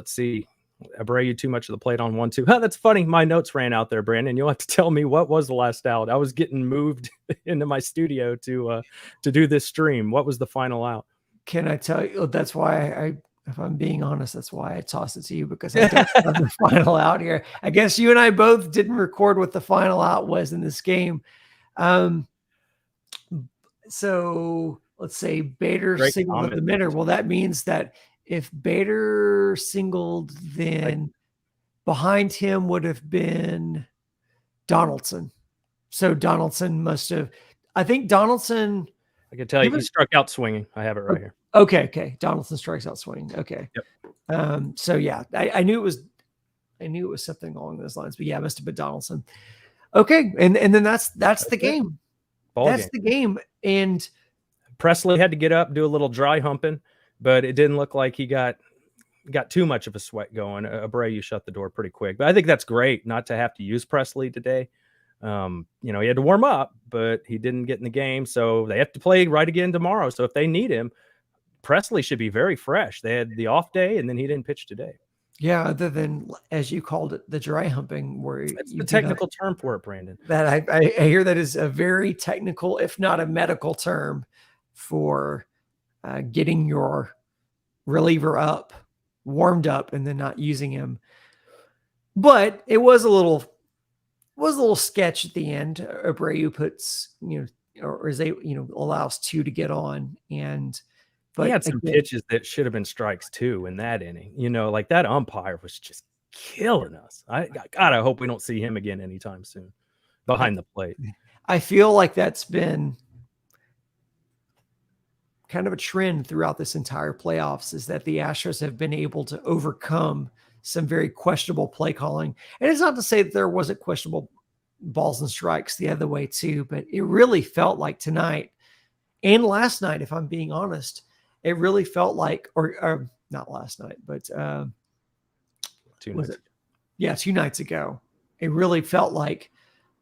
B: Abreu too much of the plate on 1-2. That's funny. My notes ran out there, Brandon. You'll have to tell me what was the last out. I was getting moved into my studio to do this stream. What was the final out?
A: Can I tell you? That's why if I'm being honest, that's why I tossed it to you, because I don't have the final out here. I guess you and I both didn't record what the final out was in this game. So let's say Bader singled at the middle. Well, that means that if Bader singled, then behind him would have been Donaldson. So Donaldson must have, I think Donaldson.
B: I can tell you, he struck out swinging. I have it right here.
A: Okay. Donaldson strikes out swinging. Okay.
B: Yep.
A: So yeah, I knew it was something along those lines, but yeah, it must have been Donaldson. Okay. And then that's the game. That's the game. And
B: Presley had to get up, do a little dry humping, but it didn't look like he got too much of a sweat going. Abreu shut the door pretty quick, but I think that's great not to have to use Presley today. He had to warm up, but he didn't get in the game, so they have to play right again tomorrow. So if they need him, Presley should be very fresh. They had the off day, and then he didn't pitch today.
A: Yeah, other than, as you called it, the dry humping, where
B: that's the technical term for it, Brandon.
A: That I hear that is a very technical, if not a medical term, for getting your reliever up, warmed up, and then not using him. But it was a little sketch at the end. Abreu puts, allows 2 to get on, but
B: he had some pitches that should have been strikes too in that inning. Like that umpire was just killing us. I hope we don't see him again anytime soon behind the plate.
A: I feel like that's been kind of a trend throughout this entire playoffs, is that the Astros have been able to overcome some very questionable play calling. And it's not to say that there wasn't questionable balls and strikes the other way too, but it really felt like tonight and last night, if I'm being honest, it really felt like, or not last night, but
B: 2 nights.
A: 2 nights ago, it really felt like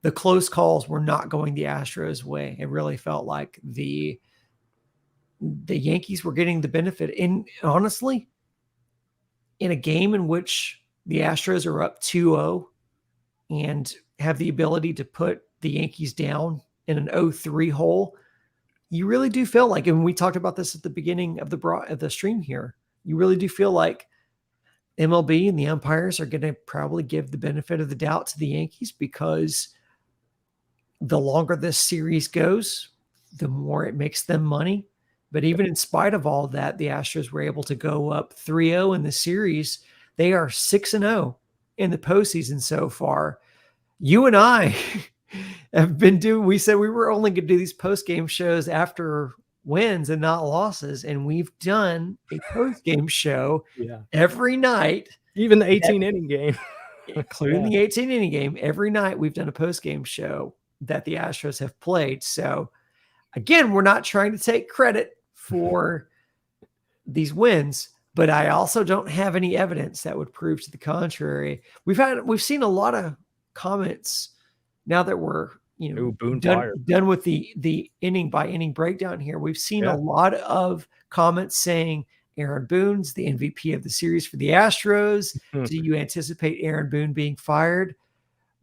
A: the close calls were not going the Astros' way. It really felt like the Yankees were getting the benefit. And honestly, in a game in which the Astros are up 2-0 and have the ability to put the Yankees down in an 0-3 hole, you really do feel like, and we talked about this at the beginning of the stream here, you really do feel like MLB and the umpires are going to probably give the benefit of the doubt to the Yankees, because the longer this series goes, the more it makes them money. But even in spite of all that, the Astros were able to go up 3-0 in the series. They are 6-0 in the postseason so far. You and I have been we said we were only going to do these post-game shows after wins and not losses. And we've done a post-game show every night.
B: Even the 18-inning game.
A: Including the 18-inning game. Every night we've done a post-game show that the Astros have played. So again, we're not trying to take credit for these wins, but I also don't have any evidence that would prove to the contrary. We've seen a lot of comments now that we're,
B: Ooh, Boone
A: done
B: Fire.
A: done with the inning by inning breakdown here. We've seen
B: Yeah.
A: a lot of comments saying Aaron Boone's the MVP of the series for the Astros. Do you anticipate Aaron Boone being fired?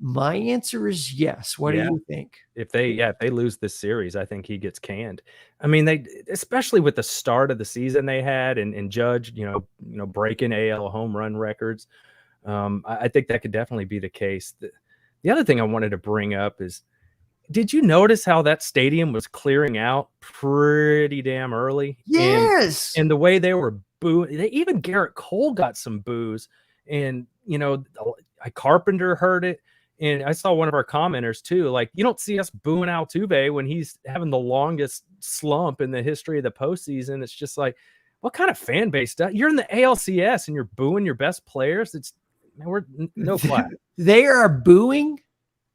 A: My answer is yes. What do
B: Yeah.
A: you think?
B: If they lose this series, I think he gets canned. I mean, they especially with the start of the season they had and Judge, breaking AL home run records. I think that could definitely be the case. The other thing I wanted to bring up is, did you notice how that stadium was clearing out pretty damn early?
A: Yes.
B: And the way they were booing, even Garrett Cole got some boos, and Carpenter heard it. And I saw one of our commenters too. Like, you don't see us booing Altuve when he's having the longest slump in the history of the postseason. It's just like, what kind of fan base does? You're in the ALCS and you're booing your best players. We're no class.
A: They are booing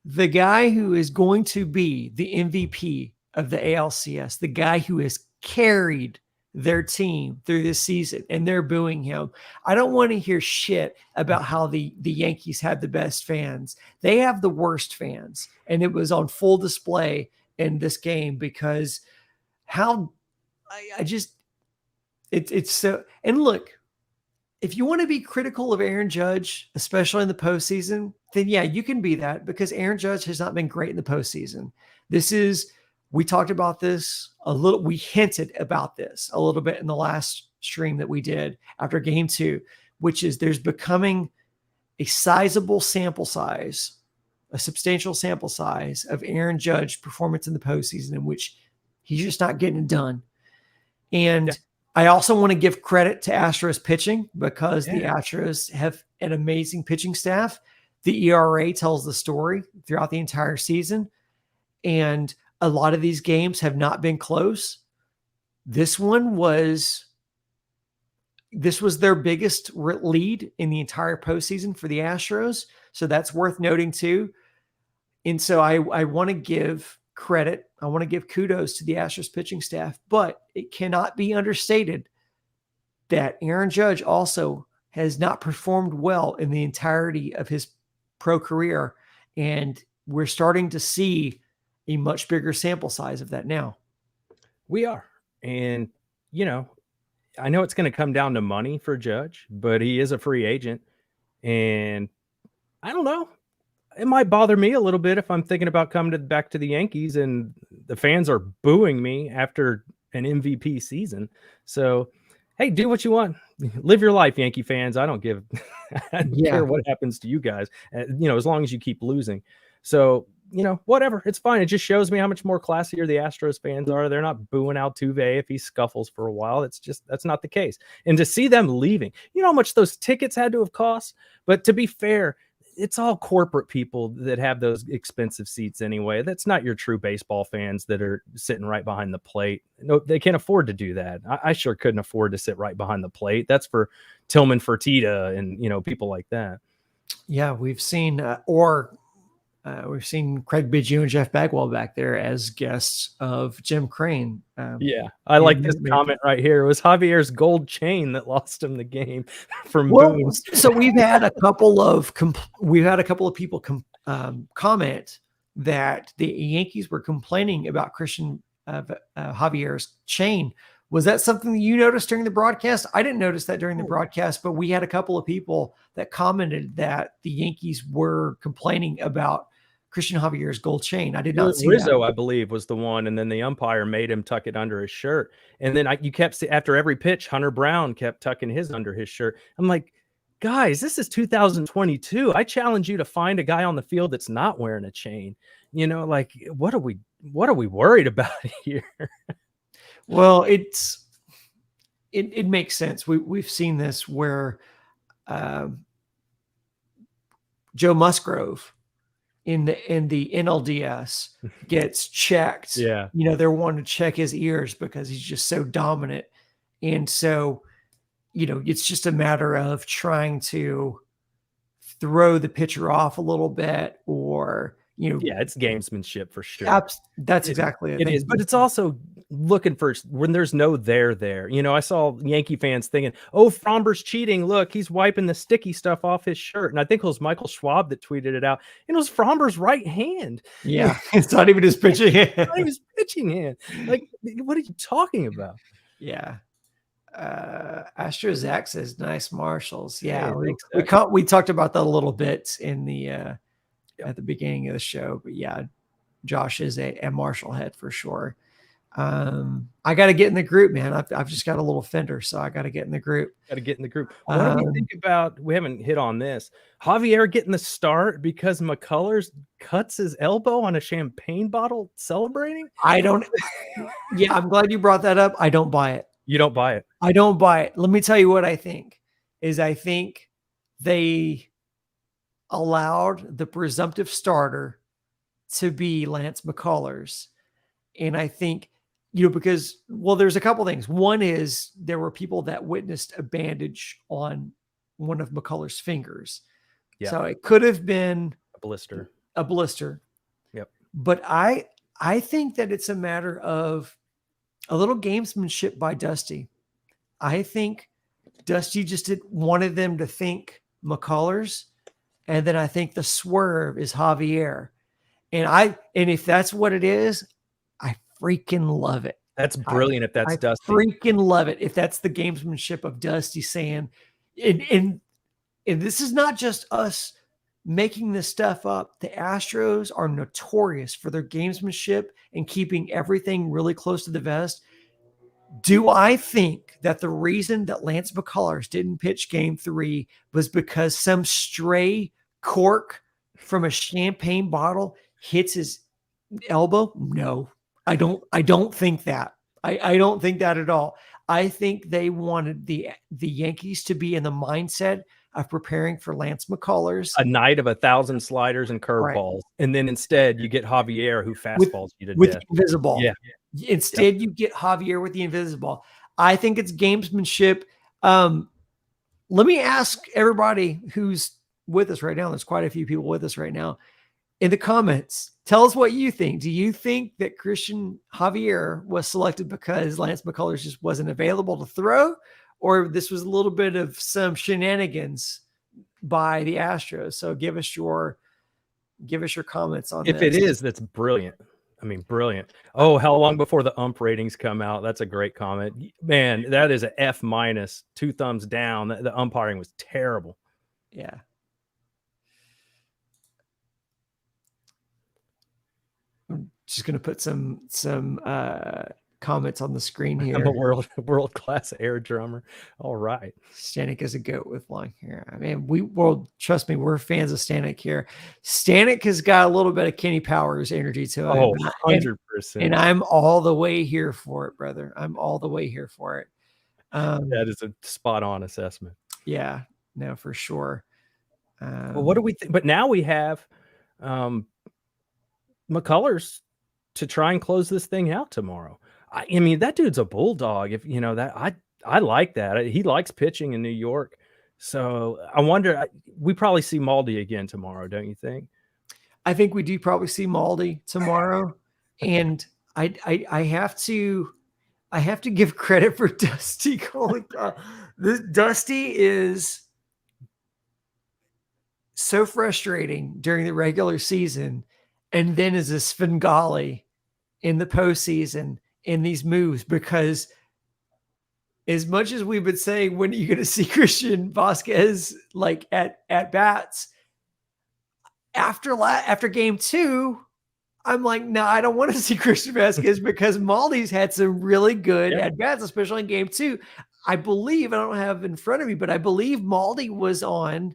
A: the guy who is going to be the MVP of the ALCS, the guy who has carried their team through this season, and they're booing him. I don't want to hear shit about how the Yankees have the best fans. They have the worst fans, and it was on full display in this game because it's so. And look, if you want to be critical of Aaron Judge, especially in the postseason, then yeah, you can be that because Aaron Judge has not been great in the postseason. We talked about this a little, we hinted about this a little bit in the last stream that we did after game 2, which is there's becoming a sizable sample size, a substantial sample size of Aaron Judge performance in the postseason in which he's just not getting it done. And I also want to give credit to Astros pitching because the Astros have an amazing pitching staff. The ERA tells the story throughout the entire season. And a lot of these games have not been close. This was their biggest lead in the entire postseason for the Astros. So that's worth noting too. And so I want to give credit. I want to give kudos to the Astros pitching staff, but it cannot be understated that Aaron Judge also has not performed well in the entirety of his pro career. And we're starting to see a much bigger sample size of that now.
B: We are. And, I know it's going to come down to money for Judge, but he is a free agent. And I don't know. It might bother me a little bit if I'm thinking about coming back to the Yankees and the fans are booing me after an MVP season. So, hey, do what you want. Live your life, Yankee fans. I don't care what happens to you guys, as long as you keep losing. So, whatever. It's fine. It just shows me how much more classier the Astros fans are. They're not booing Altuve if he scuffles for a while. That's not the case. And to see them leaving, you know how much those tickets had to have cost? But to be fair, it's all corporate people that have those expensive seats anyway. That's not your true baseball fans that are sitting right behind the plate. No, they can't afford to do that. I sure couldn't afford to sit right behind the plate. That's for Tillman Fertitta and, people like that.
A: Yeah, we've seen, we've seen Craig Biggio and Jeff Bagwell back there as guests of Jim Crane.
B: I like this comment right here. It was Javier's gold chain that lost him the game from Boone.
A: So we've had a couple of people comment that the Yankees were complaining about Christian Javier's chain. Was that something that you noticed during the broadcast? I didn't notice that during the broadcast, but we had a couple of people that commented that the Yankees were complaining about Christian Javier's gold chain. I did not see
B: Rizzo,
A: that.
B: I believe, was the one, and then the umpire made him tuck it under his shirt. And then you kept after every pitch, Hunter Brown kept tucking his under his shirt. I'm like, guys, this is 2022. I challenge you to find a guy on the field that's not wearing a chain. What are we worried about here?
A: Well, it makes sense. We've seen this where Joe Musgrove in the NLDS gets checked.
B: Yeah.
A: They're wanting to check his ears because he's just so dominant. And so, it's just a matter of trying to throw the pitcher off a little bit or
B: Yeah, it's gamesmanship for sure.
A: That's exactly it.
B: It is, but it's also looking for when there's no there. I saw Yankee fans thinking, "Oh, Fromber's cheating. Look, he's wiping the sticky stuff off his shirt." And I think it was Michael Schwab that tweeted it out. It was Fromber's right hand.
A: Yeah, it's not even his pitching hand.
B: Not even his pitching hand. Like, what are you talking about?
A: Yeah. Astros Zach says nice Marshalls. Yeah,
B: Hey,
A: we talked about that a little bit in the at the beginning of the show, but yeah, Josh is a Marshall head for sure. I got to get in the group, man. I've just got a little fender, so I got to get in the group.
B: Got to get in the group. What do you think about? We haven't hit on this. Javier getting the start because McCullers cuts his elbow on a champagne bottle celebrating.
A: I don't. Yeah, I'm glad you brought that up. I don't buy it.
B: You don't buy it.
A: I don't buy it. Let me tell you what I think. I think they allowed the presumptive starter to be Lance McCullers, and I think. Because, there's a couple things. One is there were people that witnessed a bandage on one of McCullers' fingers. Yeah. So it could have been
B: a blister.
A: Yep. But I think that it's a matter of a little gamesmanship by Dusty. I think Dusty just wanted them to think McCullers. And then I think the swerve is Javier. And if that's what it is, I freaking love it.
B: That's brilliant. If that's Dusty,
A: freaking love it. If that's the gamesmanship of Dusty saying, and this is not just us making this stuff up. The Astros are notorious for their gamesmanship and keeping everything really close to the vest. Do I think that the reason that Lance McCullers didn't pitch game 3 was because some stray cork from a champagne bottle hits his elbow? No. I don't think that. I don't think that at all. I think they wanted the Yankees to be in the mindset of preparing for Lance McCullers.
B: A night of 1,000 sliders and curveballs. Right. And then instead you get Javier who fastballs you to
A: death.
B: With
A: invisible. Yeah. Instead you get Javier with the invisible. I think it's gamesmanship. Let me ask everybody who's with us right now. There's quite a few people with us right now. In the comments, tell us what you think. Do you think that Christian Javier was selected because Lance McCullers just wasn't available to throw, or this was a little bit of some shenanigans by the Astros? So give us your comments on
B: if this. It is, that's brilliant. I mean, brilliant. Oh, how long before the ump ratings come out? That's a great comment. Man, that is an F-, 2 thumbs down. The umpiring was terrible.
A: Yeah. I'm just going to put some comments on the screen here.
B: I'm a world-class air drummer. All right.
A: Stanek is a goat with long hair. I mean, trust me, we're fans of Stanek here. Stanek has got a little bit of Kenny Powers energy to it.
B: Oh, 100%.
A: And I'm all the way here for it, brother. I'm all the way here for it.
B: That is a spot-on assessment.
A: Yeah, no, for sure.
B: Well, what do we think? But now we have McCullers to try and close this thing out tomorrow. I mean, that dude's a bulldog. If you know that, I like that. He likes pitching in New York. So I wonder, we probably see Maldi again tomorrow, don't you think?
A: I think we do probably see Maldi tomorrow. And I have to give credit for Dusty. Dusty is so frustrating during the regular season, and then is a Svengali in the postseason in these moves, because as much as we've been saying, when are you going to see Christian Vasquez like at bats after game 2, I'm like, no, I don't want to see Christian Vasquez because Maldi's had some really good at bats, especially in game 2. I believe, I don't have in front of me, but I believe Maldi was on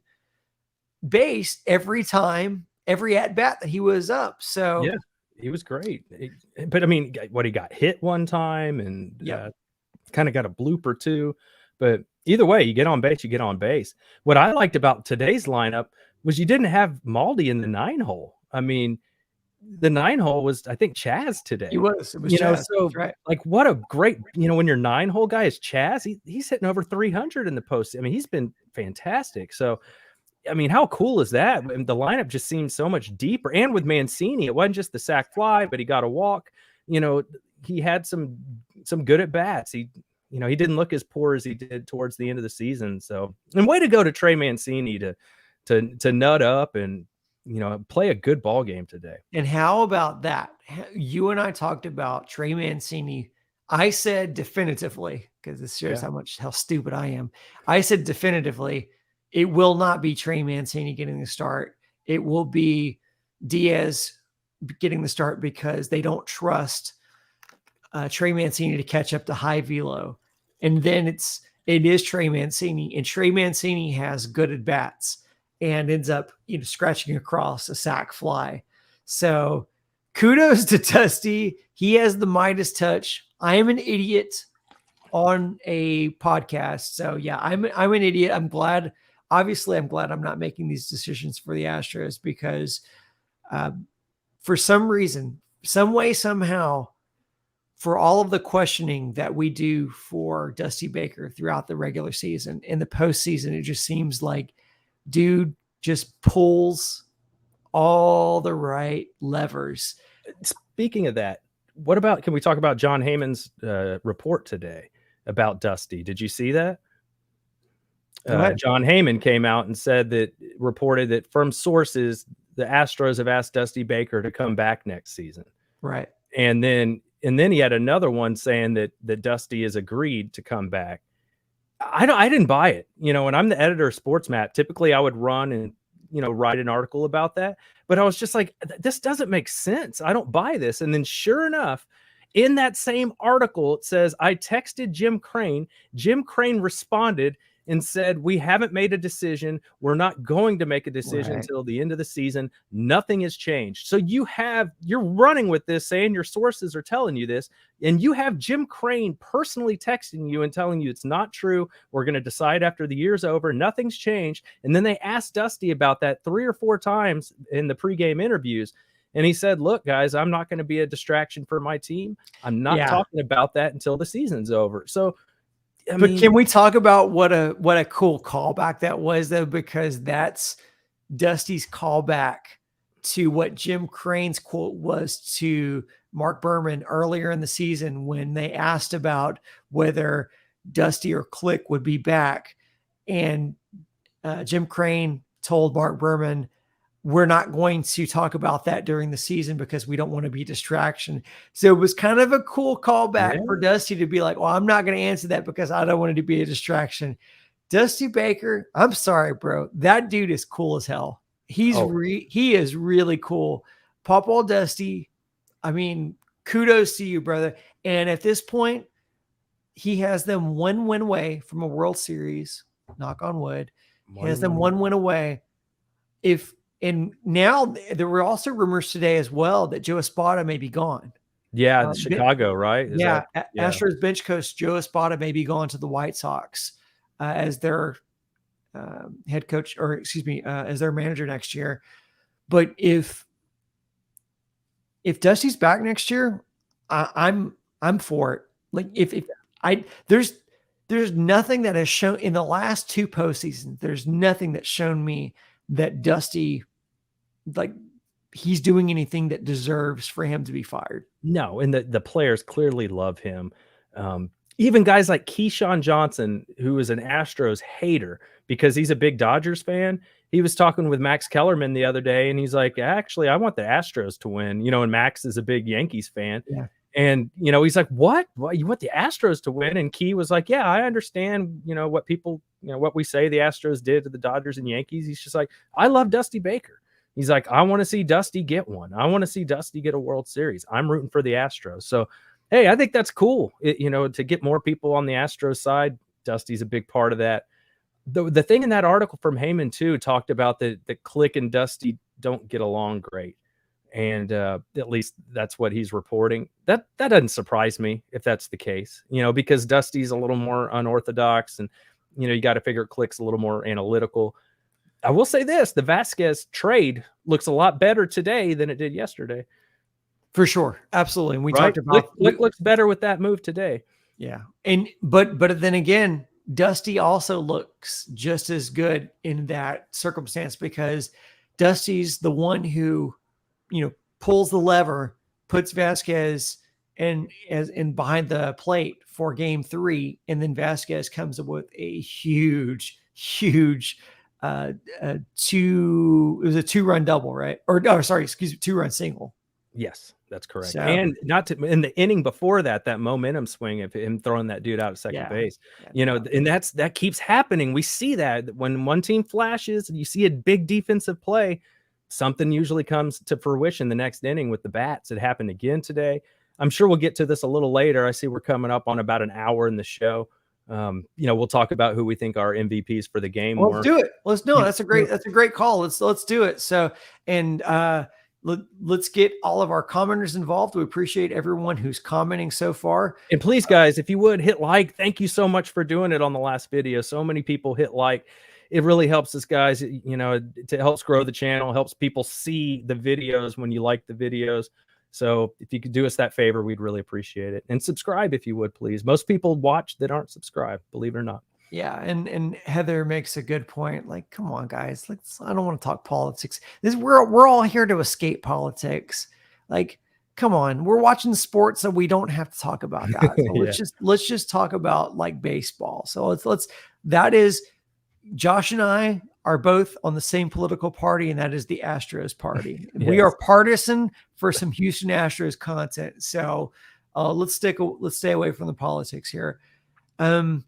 A: base every at bat that he was up. So
B: yeah, he was great. But I mean, he got hit one time and kind of got a blooper too. But either way, you get on base. What I liked about today's lineup was you didn't have Maldi in the 9-hole. I mean, the 9-hole was, I think, Chaz today.
A: It was
B: Chaz. So right. Like, what a great, when your 9-hole guy is Chaz, he's hitting over 300 in the post. I mean, he's been fantastic. So I mean, how cool is that? And the lineup just seems so much deeper. And with Mancini, it wasn't just the sac fly, but he got a walk. You know, he had some good at bats. He didn't look as poor as he did towards the end of the season. So, and way to go to Trey Mancini to nut up and, you know, play a good ball game today.
A: And how about that? You and I talked about Trey Mancini. I said definitively, because this shows how stupid I am. I said definitively, it will not be Trey Mancini getting the start. It will be Diaz getting the start because they don't trust Trey Mancini to catch up to high velo. And then it is Trey Mancini, and Trey Mancini has good at bats and ends up, you know, scratching across a sac fly. So kudos to Dusty. He has the Midas touch. I am an idiot on a podcast. So yeah, I'm an idiot. I'm glad I'm not making these decisions for the Astros because for some reason, some way, somehow, for all of the questioning that we do for Dusty Baker throughout the regular season, in the postseason, it just seems like dude just pulls all the right levers.
B: Speaking of that, can we talk about John Heyman's report today about Dusty? Did you see that? John Heyman came out and reported that from sources, the Astros have asked Dusty Baker to come back next season.
A: Right.
B: And then he had another one saying that Dusty has agreed to come back. I didn't buy it. You know, when I'm the editor of SportsMap, typically I would run and, you know, write an article about that. But I was just like, this doesn't make sense. I don't buy this. And then sure enough, in that same article, it says, I texted Jim Crane. Jim Crane responded and said, we haven't made a decision. We're not going to make a decision until the end of the season. Nothing has changed. So you're running with this, saying your sources are telling you this, and you have Jim Crane personally texting you and telling you it's not true. We're going to decide after the year's over. Nothing's changed. And then they asked Dusty about that 3 or 4 times in the pregame interviews. And he said, look, guys, I'm not going to be a distraction for my team. I'm not talking about that until the season's over. So,
A: but can we talk about what a cool callback that was, though? Because that's Dusty's callback to what Jim Crane's quote was to Mark Berman earlier in the season when they asked about whether Dusty or Click would be back. And Jim Crane told Mark Berman, we're not going to talk about that during the season because we don't want to be a distraction. So it was kind of a cool callback for Dusty to be like, well, I'm not going to answer that because I don't want it to be a distraction. Dusty Baker, I'm sorry, bro. That dude is cool as hell. He is really cool. Pawpaw Dusty, I mean, kudos to you, brother. And at this point, he has them one win away from a World Series. Knock on wood. He has them one win away. And now there were also rumors today as well that Joe Espada may be gone.
B: Yeah, Chicago, right?
A: Astros bench coach Joe Espada may be gone to the White Sox as their head coach, or excuse me, as their manager next year. But if Dusty's back next year, I'm for it. Like there's nothing that has shown in the last 2 postseasons. There's nothing that's shown me that Dusty, like, he's doing anything that deserves for him to be fired.
B: No, and the players clearly love him. Even guys like Keyshawn Johnson, who is an Astros hater because he's a big Dodgers fan. He was talking with Max Kellerman the other day, and he's like, actually, I want the Astros to win. You know, and Max is a big Yankees fan.
A: Yeah.
B: And, you know, he's like, what? You want the Astros to win? And Key was like, yeah, I understand, you know, what people, you know, what we say the Astros did to the Dodgers and Yankees. He's just like, I love Dusty Baker. He's like, I want to see Dusty get one. I want to see Dusty get a World Series. I'm rooting for the Astros. So, hey, I think that's cool. You know, to get more people on the Astros side, Dusty's a big part of that. The thing in that article from Heyman, too, talked about that Click and Dusty don't get along great. And at least that's what he's reporting. That doesn't surprise me if that's the case, you know, because Dusty's a little more unorthodox and, you know, you got to figure Click's a little more analytical. I will say this, the Vasquez trade looks a lot better today than it did yesterday.
A: For sure. Absolutely. And we talked about
B: Click looks better with that move today.
A: Yeah. And but then again, Dusty also looks just as good in that circumstance because Dusty's the one who, pulls the lever, puts Vasquez in behind the plate for game 3, and then Vasquez comes up with a huge it was a 2-run double, right? Or sorry, excuse me, 2-run single.
B: Yes, that's correct.
A: So,
B: and not to in the inning before that momentum swing of him throwing that dude out at second base, and that keeps happening. We see that when one team flashes and you see a big defensive play, something usually comes to fruition the next inning with the bats. It happened again today. I'm sure we'll get to this a little later. I see we're coming up on about an hour in the show. We'll talk about who we think our MVPs for the game were.
A: Let's do it. That's a great call. Let's do it. So, and let's get all of our commenters involved. We appreciate everyone who's commenting so far.
B: And please, guys, if you would hit like, thank you so much for doing it on the last video. So many people hit like. It really helps us, guys. It helps grow the channel, helps people see the videos when you like the videos. So if you could do us that favor, we'd really appreciate it. And subscribe if you would, please. Most people watch that aren't subscribed, believe it or not.
A: Yeah, and Heather makes a good point. Like, come on, guys. I don't want to talk politics. We're all here to escape politics. Like, come on. We're watching sports, so we don't have to talk about that. So let's just talk about like baseball. So that is Josh and I are both on the same political party, and that is the Astros party. Yes. We are partisan for some Houston Astros content. So let's stay away from the politics here. So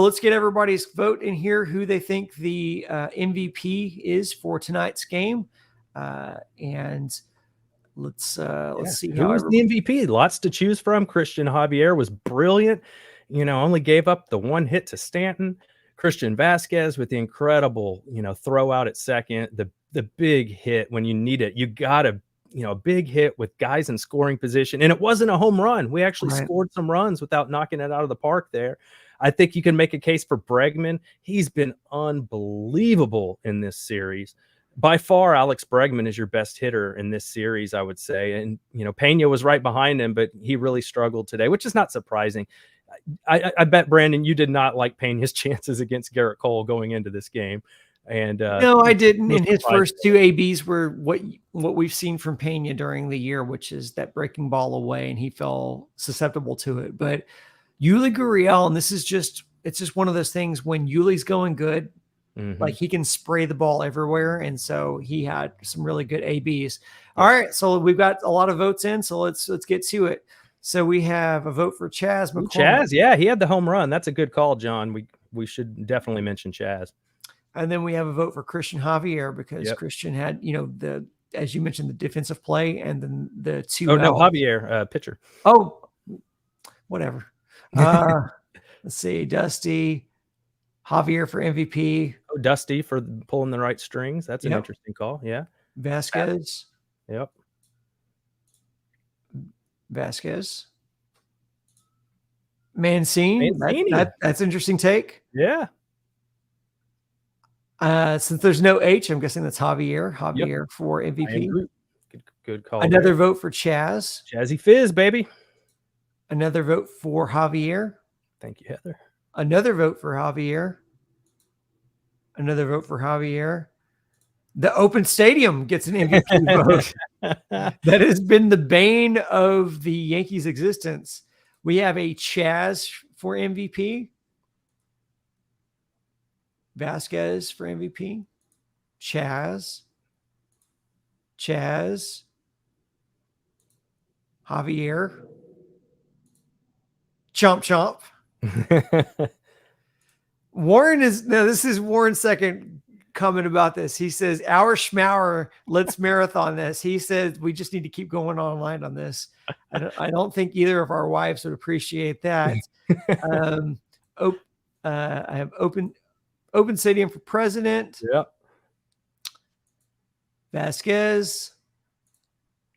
A: let's get everybody's vote in here, who they think the MVP is for tonight's game. And let's see
B: who was the MVP. Lots to choose from. Christian Javier was brilliant. Only gave up the 1 hit to Stanton. Christian Vasquez with the incredible, throw out at second, the big hit when you need it. You got a big hit with guys in scoring position, and it wasn't a home run. We actually scored some runs without knocking it out of the park there. I think you can make a case for Bregman. He's been unbelievable in this series. By far, Alex Bregman is your best hitter in this series, I would say. And, Pena was right behind him, but he really struggled today, which is not surprising. I bet, Brandon, you did not like Pena's chances against Garrett Cole going into this game. And
A: no, I didn't. And his first 2 ABs were what we've seen from Pena during the year, which is that breaking ball away, and he fell susceptible to it. But Yuli Gurriel, and it's just one of those things when Yuli's going good, like he can spray the ball everywhere. And so he had some really good ABs. All right. So we've got a lot of votes in. So let's get to it. So we have a vote for Chaz McCormick.
B: Chaz, yeah, he had the home run. That's a good call, John. We should definitely mention Chaz.
A: And then we have a vote for Christian Javier because Christian had, as you mentioned, the defensive play and then the 2.
B: Oh, no, Javier, pitcher.
A: Oh, whatever. Let's see. Dusty, Javier for MVP.
B: Oh, Dusty for pulling the right strings. That's an interesting call. Yeah.
A: Vasquez.
B: Yep.
A: Vasquez. Mancini. That's an interesting take.
B: Yeah.
A: Since there's no H, I'm guessing that's Javier for MVP.
B: Good call.
A: Another vote for Chaz.
B: Chazzy Fizz, baby.
A: Another vote for Javier.
B: Thank you, Heather.
A: Another vote for Javier. Another vote for Javier. The open stadium gets an MVP vote. That has been the bane of the Yankees' existence. We have a Chaz for MVP. Vasquez for MVP. Chaz. Javier. Chomp. This is Warren's second comment about this. He says, our schmauer, let's marathon this. He says, we just need to keep going online on this. I don't think either of our wives would appreciate that. I have open stadium for president.
B: Yep.
A: Vasquez,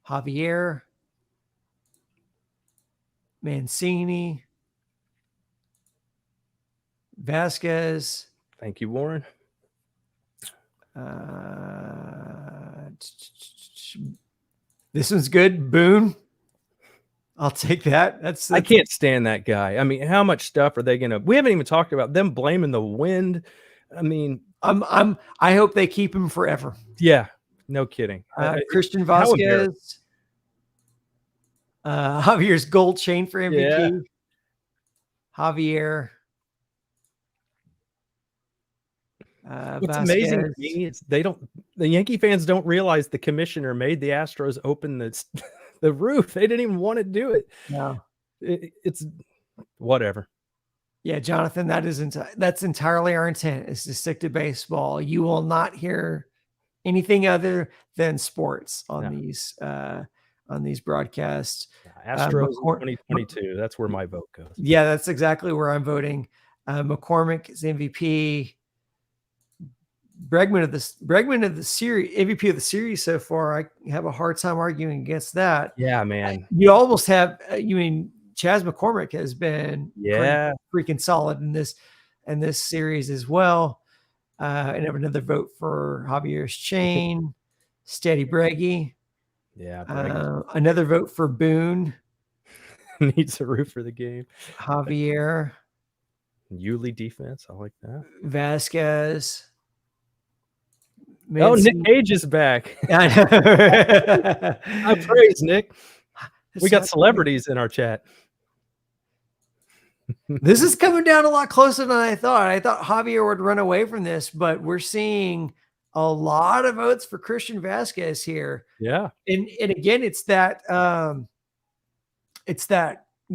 A: Javier, Mancini, Vasquez.
B: Thank you, Warren.
A: This one's good. Boone. I'll take that. That's
B: I can't stand that guy. I mean, how much stuff are they gonna? We haven't even talked about them blaming the wind. I mean,
A: I hope they keep him forever.
B: yeah, no kidding.
A: Christian
B: How embarrassing.
A: Vasquez, Javier's gold chain for MVP.
B: Yeah.
A: Javier.
B: What's amazing to me is the Yankee fans don't realize the commissioner made the Astros open the roof. They didn't even want to do it.
A: No.
B: It's whatever.
A: Yeah, Jonathan, that's entirely our intent, is to stick to baseball. You will not hear anything other than sports on these broadcasts.
B: Astros 2022. That's where my vote goes.
A: Yeah, that's exactly where I'm voting. McCormick is MVP. Bregman of the series, MVP of the series so far. I have a hard time arguing against that.
B: Yeah, man.
A: You almost have. You mean Chas McCormick has been freaking solid in this series as well. And have another vote for Javier's chain, Steady Breggy.
B: Yeah,
A: another vote for Boone.
B: Needs a roof for the game.
A: Javier.
B: Yuli defense. I like that.
A: Vasquez.
B: Oh, Nick Cage is back. I praise Nick. We got celebrities in our chat.
A: This is coming down a lot closer than I thought. I thought Javier would run away from this, but we're seeing a lot of votes for Christian Vasquez here.
B: Yeah.
A: And again, it's that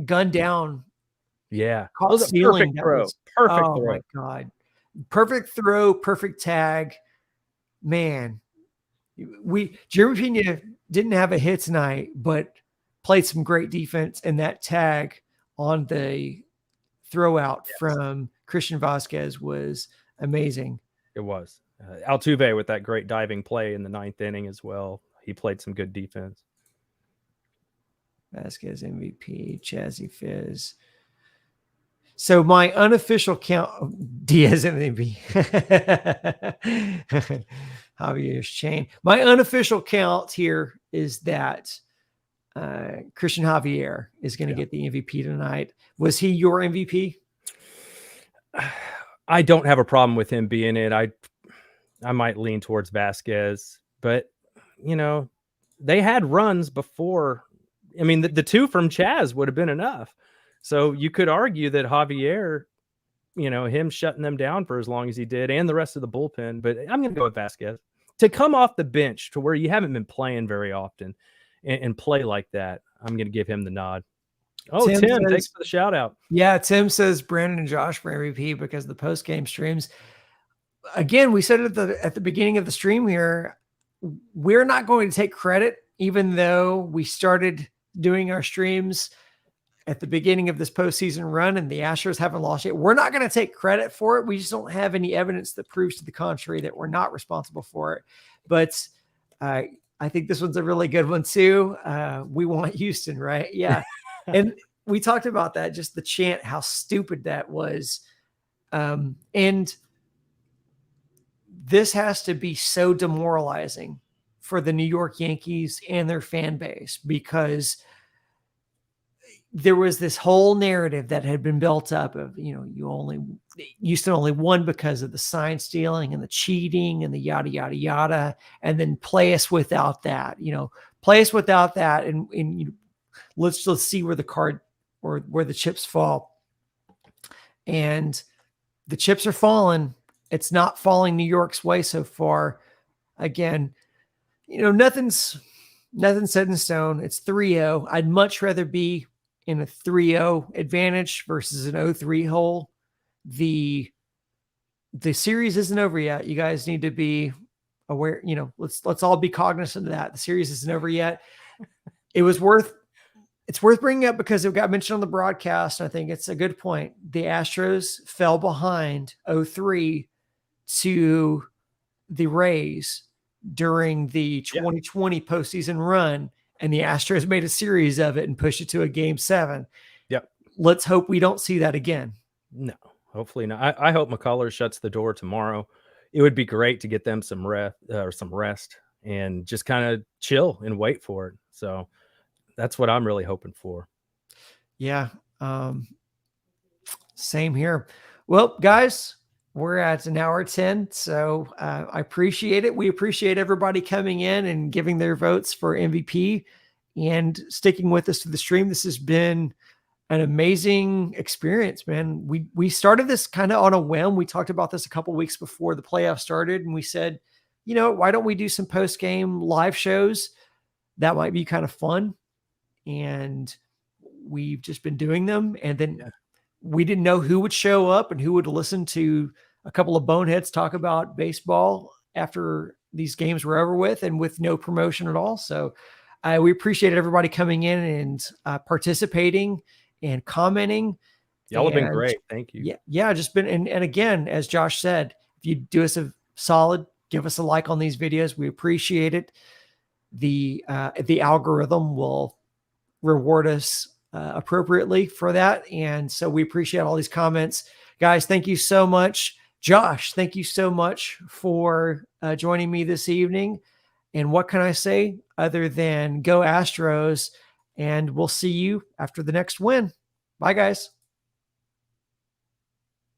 A: gun down.
B: Yeah.
A: Perfect
B: throw. Perfect
A: throw. My God. Perfect throw, perfect tag. Man, Jeremy Pena didn't have a hit tonight, but played some great defense, and that tag on the throw out from Christian Vasquez was amazing.
B: It was. Altuve with that great diving play in the 9th inning as well. He played some good defense.
A: Vasquez MVP, Chazzy Fizz. So my unofficial count, Diaz MVP. Javier's chain. My unofficial count here is that Christian Javier is going to get the MVP tonight. Was he your MVP?
B: I don't have a problem with him being it. I might lean towards Vasquez, but they had runs before. I mean, the two from Chaz would have been enough. So you could argue that Javier, him shutting them down for as long as he did, and the rest of the bullpen, but I'm going to go with Vasquez. To come off the bench to where you haven't been playing very often and play like that, I'm going to give him the nod. Oh, Tim says, thanks for the shout out.
A: Yeah, Tim says Brandon and Josh for MVP because of the post-game streams. Again, we said at the beginning of the stream here, we're not going to take credit, even though we started doing our streams at the beginning of this postseason run and the Astros haven't lost yet. We're not going to take credit for it. We just don't have any evidence that proves to the contrary that we're not responsible for it. But I think this one's a really good one too. We want Houston, right? Yeah. And we talked about that, just the chant, how stupid that was. And this has to be so demoralizing for the New York Yankees and their fan base, because there was this whole narrative that had been built up of, Houston only won because of the sign stealing and the cheating and the yada, yada, yada. And then play us without that, play us without that. And let's see where the card or where the chips fall. And the chips are falling. It's not falling New York's way so far. Again, nothing's set in stone. It's 3-0. I'd much rather be in a 3-0 advantage versus an 0-3 hole. The series isn't over yet. You guys need to be aware, let's all be cognizant of that. The series isn't over yet. It's worth bringing up because it got mentioned on the broadcast. I think it's a good point. The Astros fell behind 0-3 to the Rays during the 2020 postseason run. And the Astros made a series of it and pushed it to a Game 7.
B: Yep.
A: Let's hope we don't see that again.
B: No, hopefully not. I hope McCullers shuts the door tomorrow. It would be great to get them some rest and just kind of chill and wait for it. So that's what I'm really hoping for.
A: Yeah. Same here. Well, guys, we're at an hour 10. So I appreciate it. We appreciate everybody coming in and giving their votes for MVP and sticking with us to the stream. This has been an amazing experience, man. We started this kind of on a whim. We talked about this a couple weeks before the playoffs started, and we said, why don't we do some post-game live shows? That might be kind of fun. And we've just been doing them. And then we didn't know who would show up and who would listen to a couple of boneheads talk about baseball after these games were over with and with no promotion at all. So we appreciate everybody coming in and participating and commenting.
B: Y'all have been great. Thank you.
A: Yeah. Just been, and again, as Josh said, if you do us a solid, give us a like on these videos. We appreciate it. The algorithm will reward us appropriately for that. And so we appreciate all these comments. Guys, thank you so much. Josh, thank you so much for joining me this evening. And what can I say other than go Astros? And we'll see you after the next win. Bye, guys.